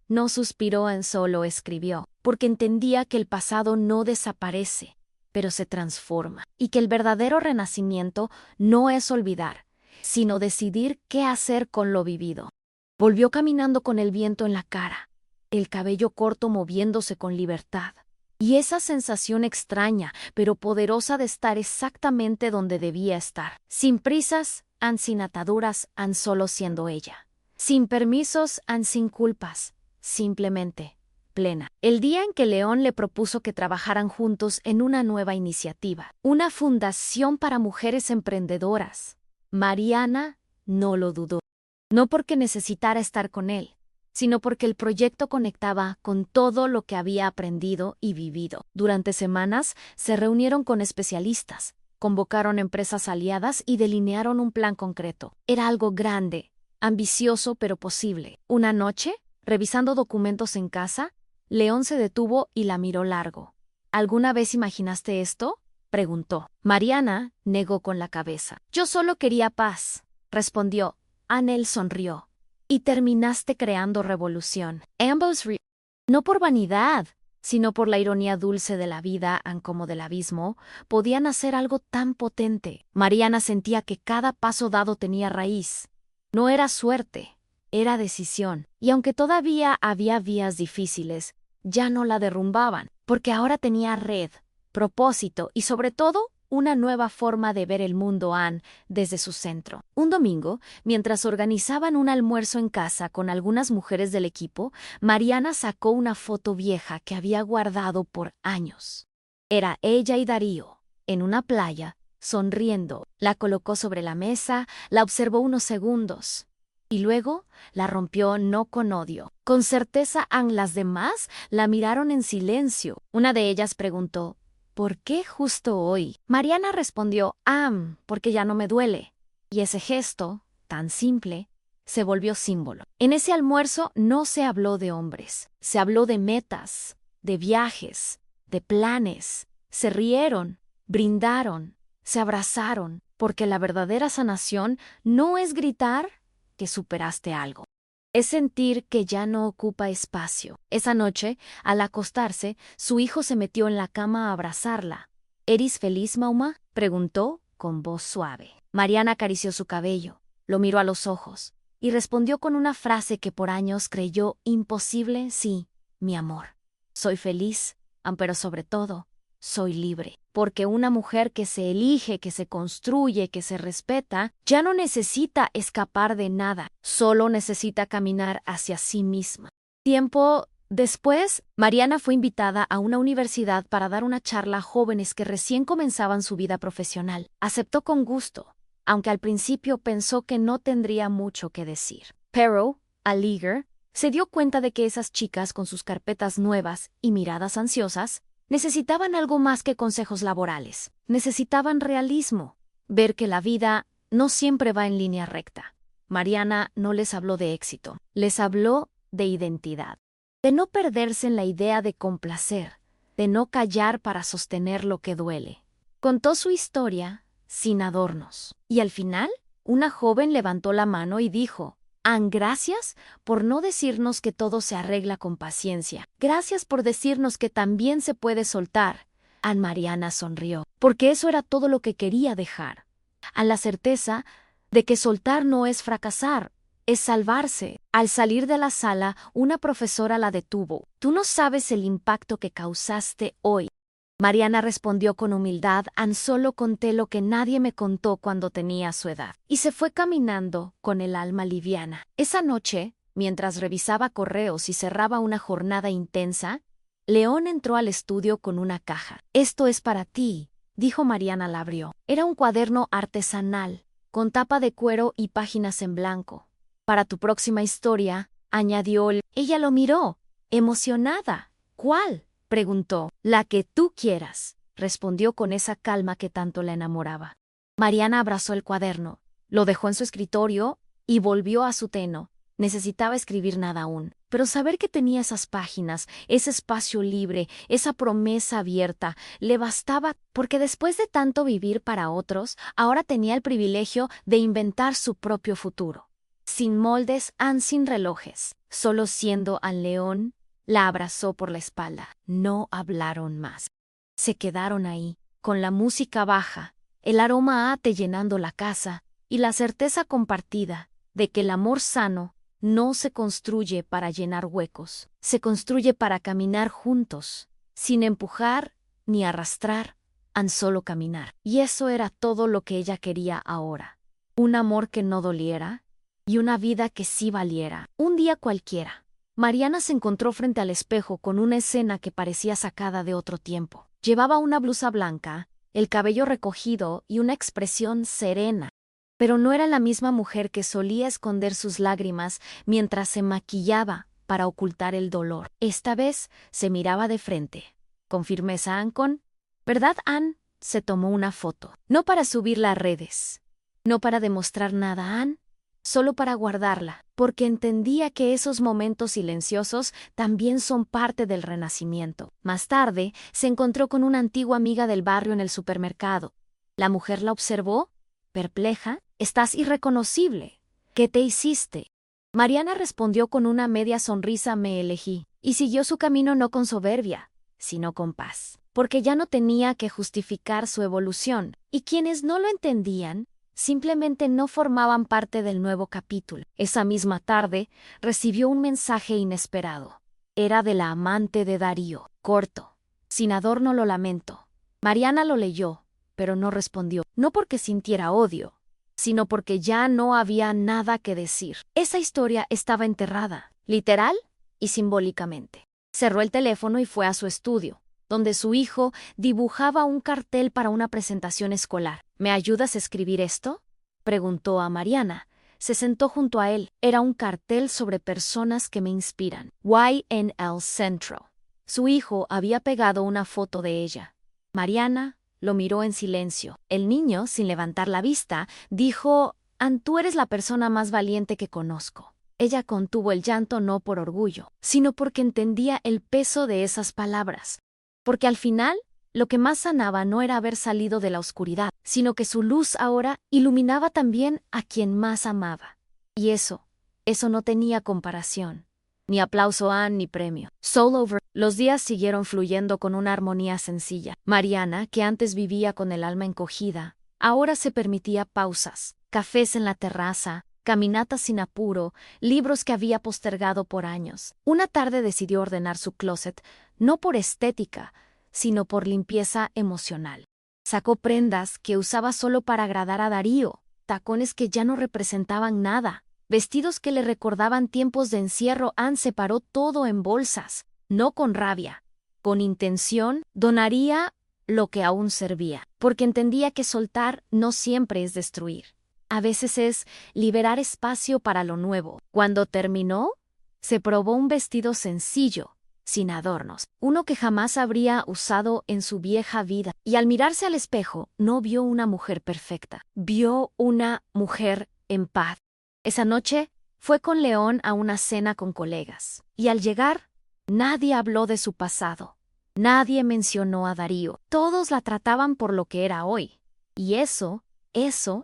no suspiró, solo escribió, porque entendía que el pasado no desaparece, pero se transforma, y que el verdadero renacimiento no es olvidar, sino decidir qué hacer con lo vivido. Volvió caminando con el viento en la cara, el cabello corto moviéndose con libertad, y esa sensación extraña pero poderosa de estar exactamente donde debía estar, sin prisas, sin ataduras, solo siendo ella, sin permisos, sin culpas, simplemente plena. El día en que León le propuso que trabajaran juntos en una nueva iniciativa, una fundación para mujeres emprendedoras, Mariana no lo dudó. No porque necesitara estar con él, sino porque el proyecto conectaba con todo lo que había aprendido y vivido. Durante semanas se reunieron con especialistas, convocaron empresas aliadas y delinearon un plan concreto. Era algo grande, ambicioso pero posible. Una noche, revisando documentos en casa, León se detuvo y la miró largo. ¿Alguna vez imaginaste esto?, preguntó. Mariana negó con la cabeza. Yo solo quería paz, respondió. Él sonrió. Y terminaste creando revolución. Ambos no por vanidad, sino por la ironía dulce de la vida, como del abismo, podían hacer algo tan potente. Mariana sentía que cada paso dado tenía raíz. No era suerte, era decisión. Y aunque todavía había vías difíciles, ya no la derrumbaban, porque ahora tenía red, propósito y sobre todo una nueva forma de ver el mundo desde su centro. Un domingo, mientras organizaban un almuerzo en casa con algunas mujeres del equipo, Mariana sacó una foto vieja que había guardado por años. Era ella y Darío, en una playa, sonriendo. La colocó sobre la mesa, la observó unos segundos. Y luego la rompió no con odio. Con certeza las demás la miraron en silencio. Una de ellas preguntó, ¿por qué justo hoy? Mariana respondió, porque ya no me duele. Y ese gesto, tan simple, se volvió símbolo. En ese almuerzo no se habló de hombres, se habló de metas, de viajes, de planes. Se rieron, brindaron, se abrazaron, porque la verdadera sanación no es gritar que superaste algo. Es sentir que ya no ocupa espacio. Esa noche, al acostarse, su hijo se metió en la cama a abrazarla. ¿Eres feliz, mamá?, preguntó con voz suave. Mariana acarició su cabello, lo miró a los ojos y respondió con una frase que por años creyó imposible. Sí, mi amor. Soy feliz, pero sobre todo, soy libre. Porque una mujer que se elige, que se construye, que se respeta, ya no necesita escapar de nada, solo necesita caminar hacia sí misma. Tiempo después, Mariana fue invitada a una universidad para dar una charla a jóvenes que recién comenzaban su vida profesional. Aceptó con gusto, aunque al principio pensó que no tendría mucho que decir. Pero, al Liger, se dio cuenta de que esas chicas con sus carpetas nuevas y miradas ansiosas necesitaban algo más que consejos laborales. Necesitaban realismo, ver que la vida no siempre va en línea recta. Mariana no les habló de éxito, les habló de identidad, de no perderse en la idea de complacer, de no callar para sostener lo que duele. Contó su historia sin adornos. Y al final, una joven levantó la mano y dijo, gracias por no decirnos que todo se arregla con paciencia. Gracias por decirnos que también se puede soltar. Mariana sonrió, porque eso era todo lo que quería dejar. A la certeza de que soltar no es fracasar, es salvarse. Al salir de la sala, una profesora la detuvo. Tú no sabes el impacto que causaste hoy. Mariana respondió con humildad, solo conté lo que nadie me contó cuando tenía su edad. Y se fue caminando con el alma liviana. Esa noche, mientras revisaba correos y cerraba una jornada intensa, León entró al estudio con una caja. Esto es para ti, dijo. Mariana la abrió. Era un cuaderno artesanal, con tapa de cuero y páginas en blanco. Para tu próxima historia, añadió. Ella lo miró, emocionada. ¿Cuál?, preguntó. La que tú quieras, respondió con esa calma que tanto la enamoraba. Mariana abrazó el cuaderno, lo dejó en su escritorio y volvió a su teno. Necesitaba escribir nada aún, pero saber que tenía esas páginas, ese espacio libre, esa promesa abierta, le bastaba, porque después de tanto vivir para otros, ahora tenía el privilegio de inventar su propio futuro. Sin moldes, sin relojes, solo siendo al León. La abrazó por la espalda. No hablaron más. Se quedaron ahí, con la música baja, el aroma a té llenando la casa y la certeza compartida de que el amor sano no se construye para llenar huecos, se construye para caminar juntos, sin empujar ni arrastrar, solo caminar. Y eso era todo lo que ella quería ahora. Un amor que no doliera y una vida que sí valiera. Un día cualquiera, Mariana se encontró frente al espejo con una escena que parecía sacada de otro tiempo. Llevaba una blusa blanca, el cabello recogido y una expresión serena. Pero no era la misma mujer que solía esconder sus lágrimas mientras se maquillaba para ocultar el dolor. Esta vez se miraba de frente, con firmeza. ¿Verdad, Ann? Se tomó una foto. No para subirla a redes, no para demostrar nada, Ann, solo para guardarla, porque entendía que esos momentos silenciosos también son parte del renacimiento. Más tarde, se encontró con una antigua amiga del barrio en el supermercado. La mujer la observó, perpleja. «Estás irreconocible. ¿Qué te hiciste?». Mariana respondió con una media sonrisa: «Me elegí», y siguió su camino no con soberbia, sino con paz, porque ya no tenía que justificar su evolución, y quienes no lo entendían simplemente no formaban parte del nuevo capítulo. Esa misma tarde, recibió un mensaje inesperado. Era de la amante de Darío, corto, sin adorno: «Lo lamento». Mariana lo leyó, pero no respondió, no porque sintiera odio, sino porque ya no había nada que decir. Esa historia estaba enterrada, literal y simbólicamente. Cerró el teléfono y fue a su estudio, donde su hijo dibujaba un cartel para una presentación escolar. «¿Me ayudas a escribir esto?», preguntó a Mariana, Se sentó junto a él. Era un cartel sobre personas que me inspiran. YNL Centro. Su hijo había pegado una foto de ella. Mariana lo miró en silencio. El niño, sin levantar la vista, dijo: Ann, tú eres la persona más valiente que conozco. Ella contuvo el llanto no por orgullo, sino porque entendía el peso de esas palabras. Porque al final, lo que más sanaba no era haber salido de la oscuridad, sino que su luz ahora iluminaba también a quien más amaba. Y eso no tenía comparación. Ni aplauso Ann ni premio. Soul over. Los días siguieron fluyendo con una armonía sencilla. Mariana, que antes vivía con el alma encogida, ahora se permitía pausas, cafés en la terraza, caminatas sin apuro, libros que había postergado por años. Una tarde decidió ordenar su closet, no por estética, sino por limpieza emocional. Sacó prendas que usaba solo para agradar a Darío, tacones que ya no representaban nada, vestidos que le recordaban tiempos de encierro. Ann separó todo en bolsas, no con rabia. Con intención, donaría lo que aún servía, porque entendía que soltar no siempre es destruir. A veces es liberar espacio para lo nuevo. Cuando terminó, se probó un vestido sencillo, sin adornos, uno que jamás habría usado en su vieja vida. Y al mirarse al espejo, no vio una mujer perfecta, vio una mujer en paz. Esa noche fue con León a una cena con colegas, y al llegar, nadie habló de su pasado. Nadie mencionó a Darío. Todos la trataban por lo que era hoy. Y eso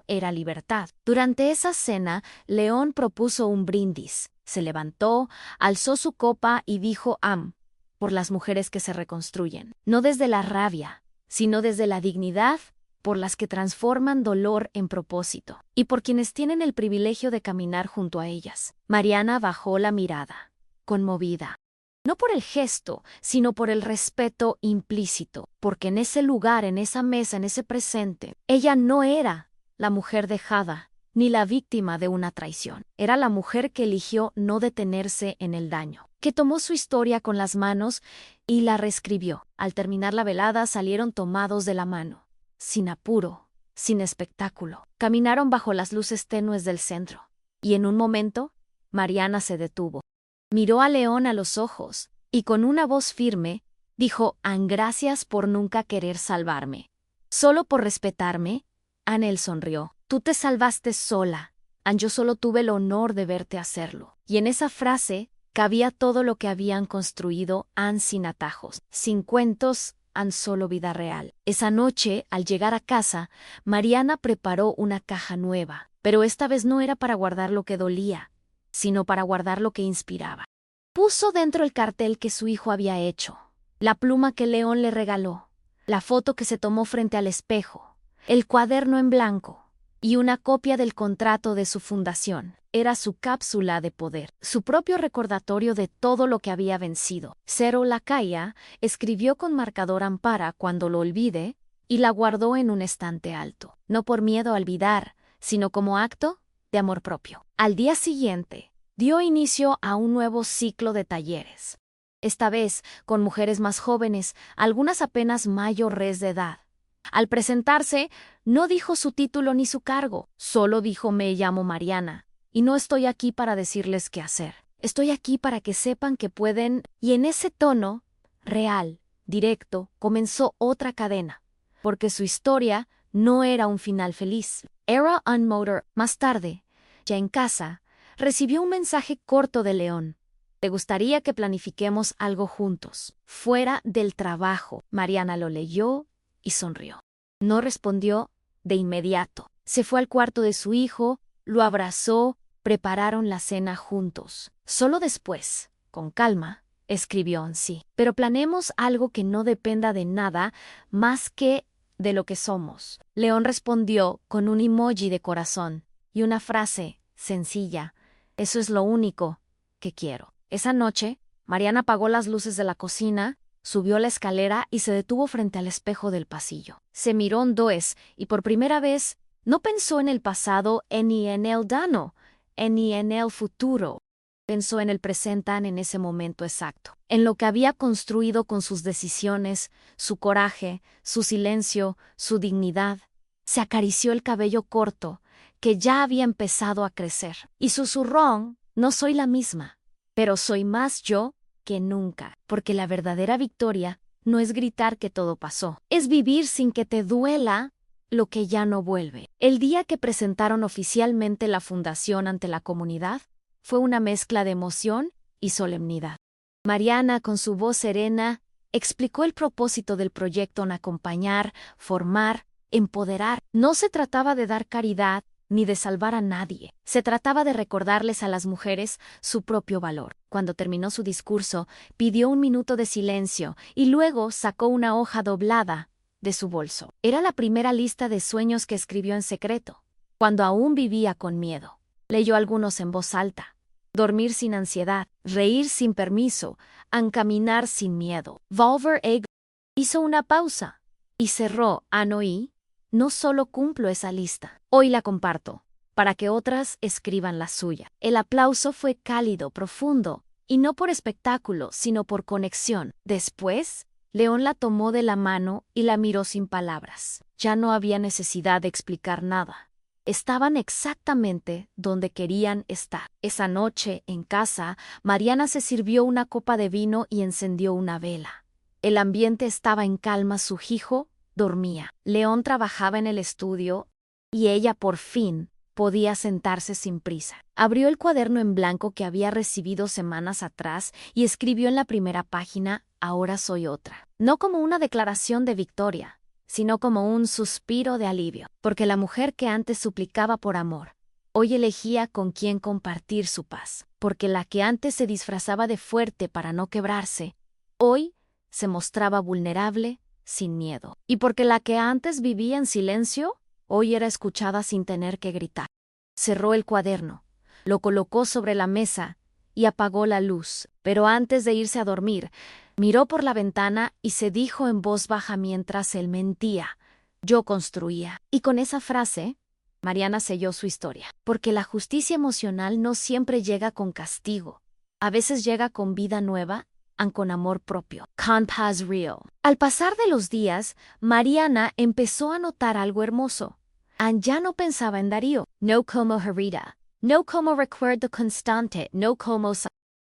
era libertad. Durante esa cena, León propuso un brindis. Se levantó, alzó su copa y dijo: Am, por las mujeres que se reconstruyen. No desde la rabia, sino desde la dignidad, por las que transforman dolor en propósito, y por quienes tienen el privilegio de caminar junto a ellas. Mariana bajó la mirada, conmovida. No por el gesto, sino por el respeto implícito, porque en ese lugar, en esa mesa, en ese presente, ella no era la mujer dejada, ni la víctima de una traición. Era la mujer que eligió no detenerse en el daño, que tomó su historia con las manos y la reescribió. Al terminar la velada salieron tomados de la mano, sin apuro, sin espectáculo. Caminaron bajo las luces tenues del centro, y en un momento, Mariana se detuvo. Miró a León a los ojos, y con una voz firme, dijo: Ann, gracias por nunca querer salvarme. Solo por respetarme. Ann. Él sonrió. Tú te salvaste sola. Ann, yo solo tuve el honor de verte hacerlo. Y en esa frase cabía todo lo que habían construido. Ann, sin atajos, sin cuentos, Ann, solo vida real. Esa noche, al llegar a casa, Mariana preparó una caja nueva, pero esta vez no era para guardar lo que dolía, sino para guardar lo que inspiraba. Puso dentro el cartel que su hijo había hecho, la pluma que León le regaló, la foto que se tomó frente al espejo, el cuaderno en blanco y una copia del contrato de su fundación. Era su cápsula de poder, su propio recordatorio de todo lo que había vencido. Cero Lacaya escribió con marcador Ampara: cuando lo olvide, y la guardó en un estante alto, no por miedo a olvidar, sino como acto de amor propio. Al día siguiente, dio inicio a un nuevo ciclo de talleres. Esta vez con mujeres más jóvenes, algunas apenas mayores de edad. Al presentarse, no dijo su título ni su cargo, solo dijo: me llamo Mariana, y no estoy aquí para decirles qué hacer. Estoy aquí para que sepan que pueden. Y en ese tono, real, directo, comenzó otra cadena, porque su historia no era un final feliz. Era un motor. Más tarde, ya en casa, recibió un mensaje corto de León. ¿Te gustaría que planifiquemos algo juntos, fuera del trabajo? Mariana lo leyó y sonrió. No respondió de inmediato. Se fue al cuarto de su hijo, lo abrazó, prepararon la cena juntos. Solo después, con calma, escribió en sí: pero planeemos algo que no dependa de nada más que de lo que somos. León respondió con un emoji de corazón y una frase sencilla: eso es lo único que quiero. Esa noche, Mariana apagó las luces de la cocina, subió la escalera y se detuvo frente al espejo del pasillo. Se miró en dos y por primera vez no pensó en el pasado ni en el dano, ni en el futuro. Pensó en el presente, en ese momento exacto, en lo que había construido con sus decisiones, su coraje, su silencio, su dignidad. Se acarició el cabello corto, que ya había empezado a crecer. Y susurró, no soy la misma, pero soy más yo que nunca, porque la verdadera victoria no es gritar que todo pasó, es vivir sin que te duela lo que ya no vuelve. El día que presentaron oficialmente la fundación ante la comunidad fue una mezcla de emoción y solemnidad. Mariana, con su voz serena, explicó el propósito del proyecto en acompañar, formar, empoderar. No se trataba de dar caridad ni de salvar a nadie. Se trataba de recordarles a las mujeres su propio valor. Cuando terminó su discurso, pidió un minuto de silencio y luego sacó una hoja doblada de su bolso. Era la primera lista de sueños que escribió en secreto, cuando aún vivía con miedo. Leyó algunos en voz alta. Dormir sin ansiedad, reír sin permiso, caminar sin miedo. Volver Egg hizo una pausa y cerró Anoí. No solo cumplo esa lista, hoy la comparto, para que otras escriban la suya. El aplauso fue cálido, profundo, y no por espectáculo, sino por conexión. Después, León la tomó de la mano y la miró sin palabras. Ya no había necesidad de explicar nada. Estaban exactamente donde querían estar. Esa noche, en casa, Mariana se sirvió una copa de vino y encendió una vela. El ambiente estaba en calma, su hijo dormía. León trabajaba en el estudio y ella por fin podía sentarse sin prisa. Abrió el cuaderno en blanco que había recibido semanas atrás y escribió en la primera página, ahora soy otra. No como una declaración de victoria, sino como un suspiro de alivio, porque la mujer que antes suplicaba por amor, hoy elegía con quién compartir su paz, porque la que antes se disfrazaba de fuerte para no quebrarse, hoy se mostraba vulnerable, sin miedo, y porque la que antes vivía en silencio, hoy era escuchada sin tener que gritar. Cerró el cuaderno, lo colocó sobre la mesa y apagó la luz, pero antes de irse a dormir, miró por la ventana y se dijo en voz baja mientras él mentía, yo construía. Y con esa frase, Mariana selló su historia, porque la justicia emocional no siempre llega con castigo, a veces llega con vida nueva, con amor propio. Con paz real. Al pasar de los días, Mariana empezó a notar algo hermoso. Ya no pensaba en Darío, no como herida, no como recuerdo constante, no como...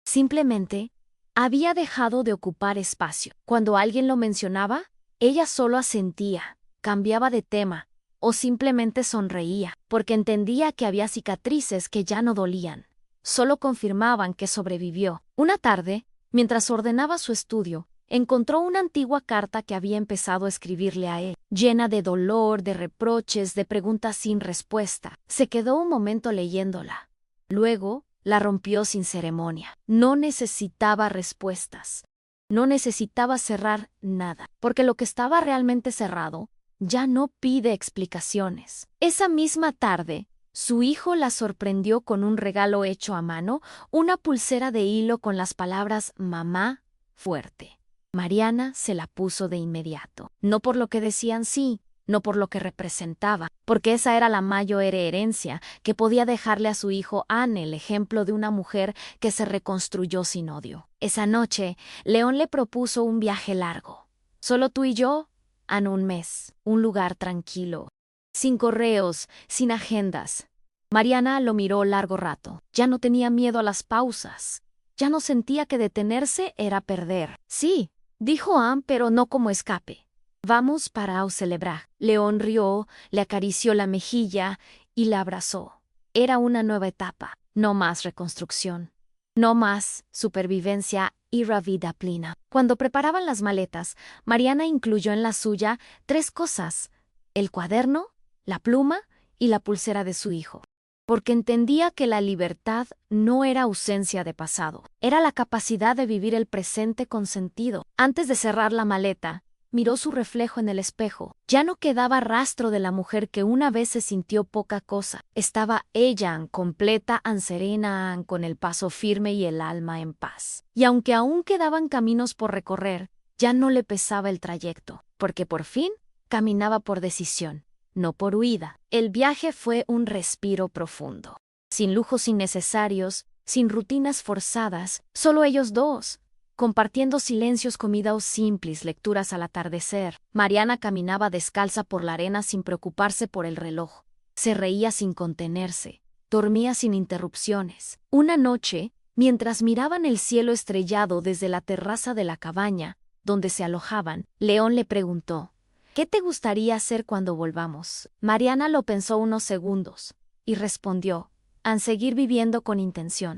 Simplemente, había dejado de ocupar espacio. Cuando alguien lo mencionaba, ella solo asentía, cambiaba de tema, o simplemente sonreía, porque entendía que había cicatrices que ya no dolían. Solo confirmaban que sobrevivió. Una tarde, mientras ordenaba su estudio, encontró una antigua carta que había empezado a escribirle a él, llena de dolor, de reproches, de preguntas sin respuesta. Se quedó un momento leyéndola. Luego, la rompió sin ceremonia. No necesitaba respuestas. No necesitaba cerrar nada, porque lo que estaba realmente cerrado ya no pide explicaciones. Esa misma tarde, su hijo la sorprendió con un regalo hecho a mano, una pulsera de hilo con las palabras mamá fuerte. Mariana se la puso de inmediato, no por lo que decían sí, no por lo que representaba, porque esa era la mayor herencia que podía dejarle a su hijo Anne, el ejemplo de una mujer que se reconstruyó sin odio. Esa noche, León le propuso un viaje largo. Solo tú y yo, en un mes, un lugar tranquilo, sin correos, sin agendas. Mariana lo miró largo rato. Ya no tenía miedo a las pausas. Ya no sentía que detenerse era perder. Sí, dijo Anne, pero no como escape. Vamos para celebrar. León rió, le acarició la mejilla y la abrazó. Era una nueva etapa, no más reconstrucción. No más supervivencia y vida plena. Cuando preparaban las maletas, Mariana incluyó en la suya 3 cosas: el cuaderno, la pluma y la pulsera de su hijo. Porque entendía que la libertad no era ausencia de pasado, era la capacidad de vivir el presente con sentido. Antes de cerrar la maleta, miró su reflejo en el espejo. Ya no quedaba rastro de la mujer que una vez se sintió poca cosa. Estaba ella, completa, serena, con el paso firme y el alma en paz. Y aunque aún quedaban caminos por recorrer, ya no le pesaba el trayecto, porque por fin caminaba por decisión, no por huida. El viaje fue un respiro profundo, sin lujos innecesarios, sin rutinas forzadas, solo ellos dos, compartiendo silencios, comidas simples, lecturas al atardecer. Mariana caminaba descalza por la arena sin preocuparse por el reloj. Se reía sin contenerse, dormía sin interrupciones. Una noche, mientras miraban el cielo estrellado desde la terraza de la cabaña, donde se alojaban, León le preguntó, ¿qué te gustaría hacer cuando volvamos? Mariana lo pensó unos segundos, y respondió, seguir viviendo con intención.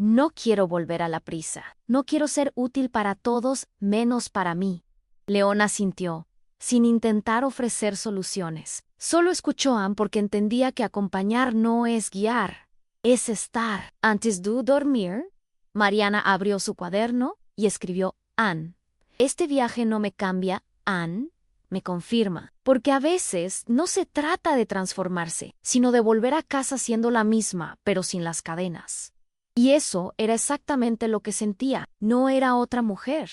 No quiero volver a la prisa. No quiero ser útil para todos, menos para mí. León asintió, sin intentar ofrecer soluciones. Solo escuchó a Anne porque entendía que acompañar no es guiar, es estar. Antes de dormir, Mariana abrió su cuaderno y escribió, Anne, este viaje no me cambia, Anne, me confirma. Porque a veces no se trata de transformarse, sino de volver a casa siendo la misma, pero sin las cadenas. Y eso era exactamente lo que sentía. No era otra mujer.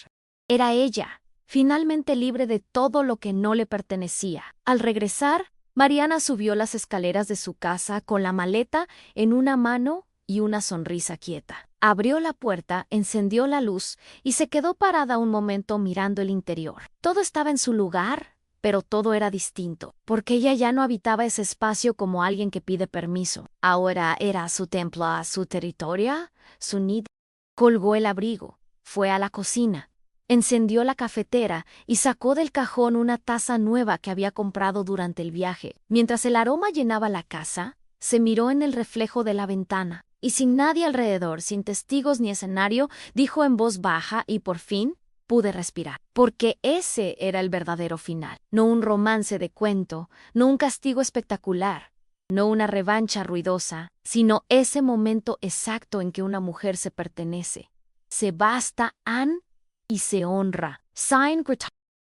Era ella, finalmente libre de todo lo que no le pertenecía. Al regresar, Mariana subió las escaleras de su casa con la maleta en una mano y una sonrisa quieta. Abrió la puerta, encendió la luz y se quedó parada un momento mirando el interior. Todo estaba en su lugar, pero todo era distinto, porque ella ya no habitaba ese espacio como alguien que pide permiso. Ahora era su templo, su territorio, su nido. Colgó el abrigo, fue a la cocina, encendió la cafetera y sacó del cajón una taza nueva que había comprado durante el viaje. Mientras el aroma llenaba la casa, se miró en el reflejo de la ventana y sin nadie alrededor, sin testigos ni escenario, dijo en voz baja y por fin pude respirar. Porque ese era el verdadero final. No un romance de cuento, no un castigo espectacular, no una revancha ruidosa, sino ese momento exacto en que una mujer se pertenece. Se basta, Anne, y se honra. Sin gritar,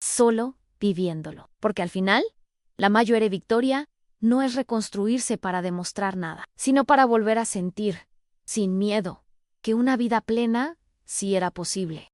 solo viviéndolo. Porque al final, la mayor victoria no es reconstruirse para demostrar nada, sino para volver a sentir, sin miedo, que una vida plena sí era posible.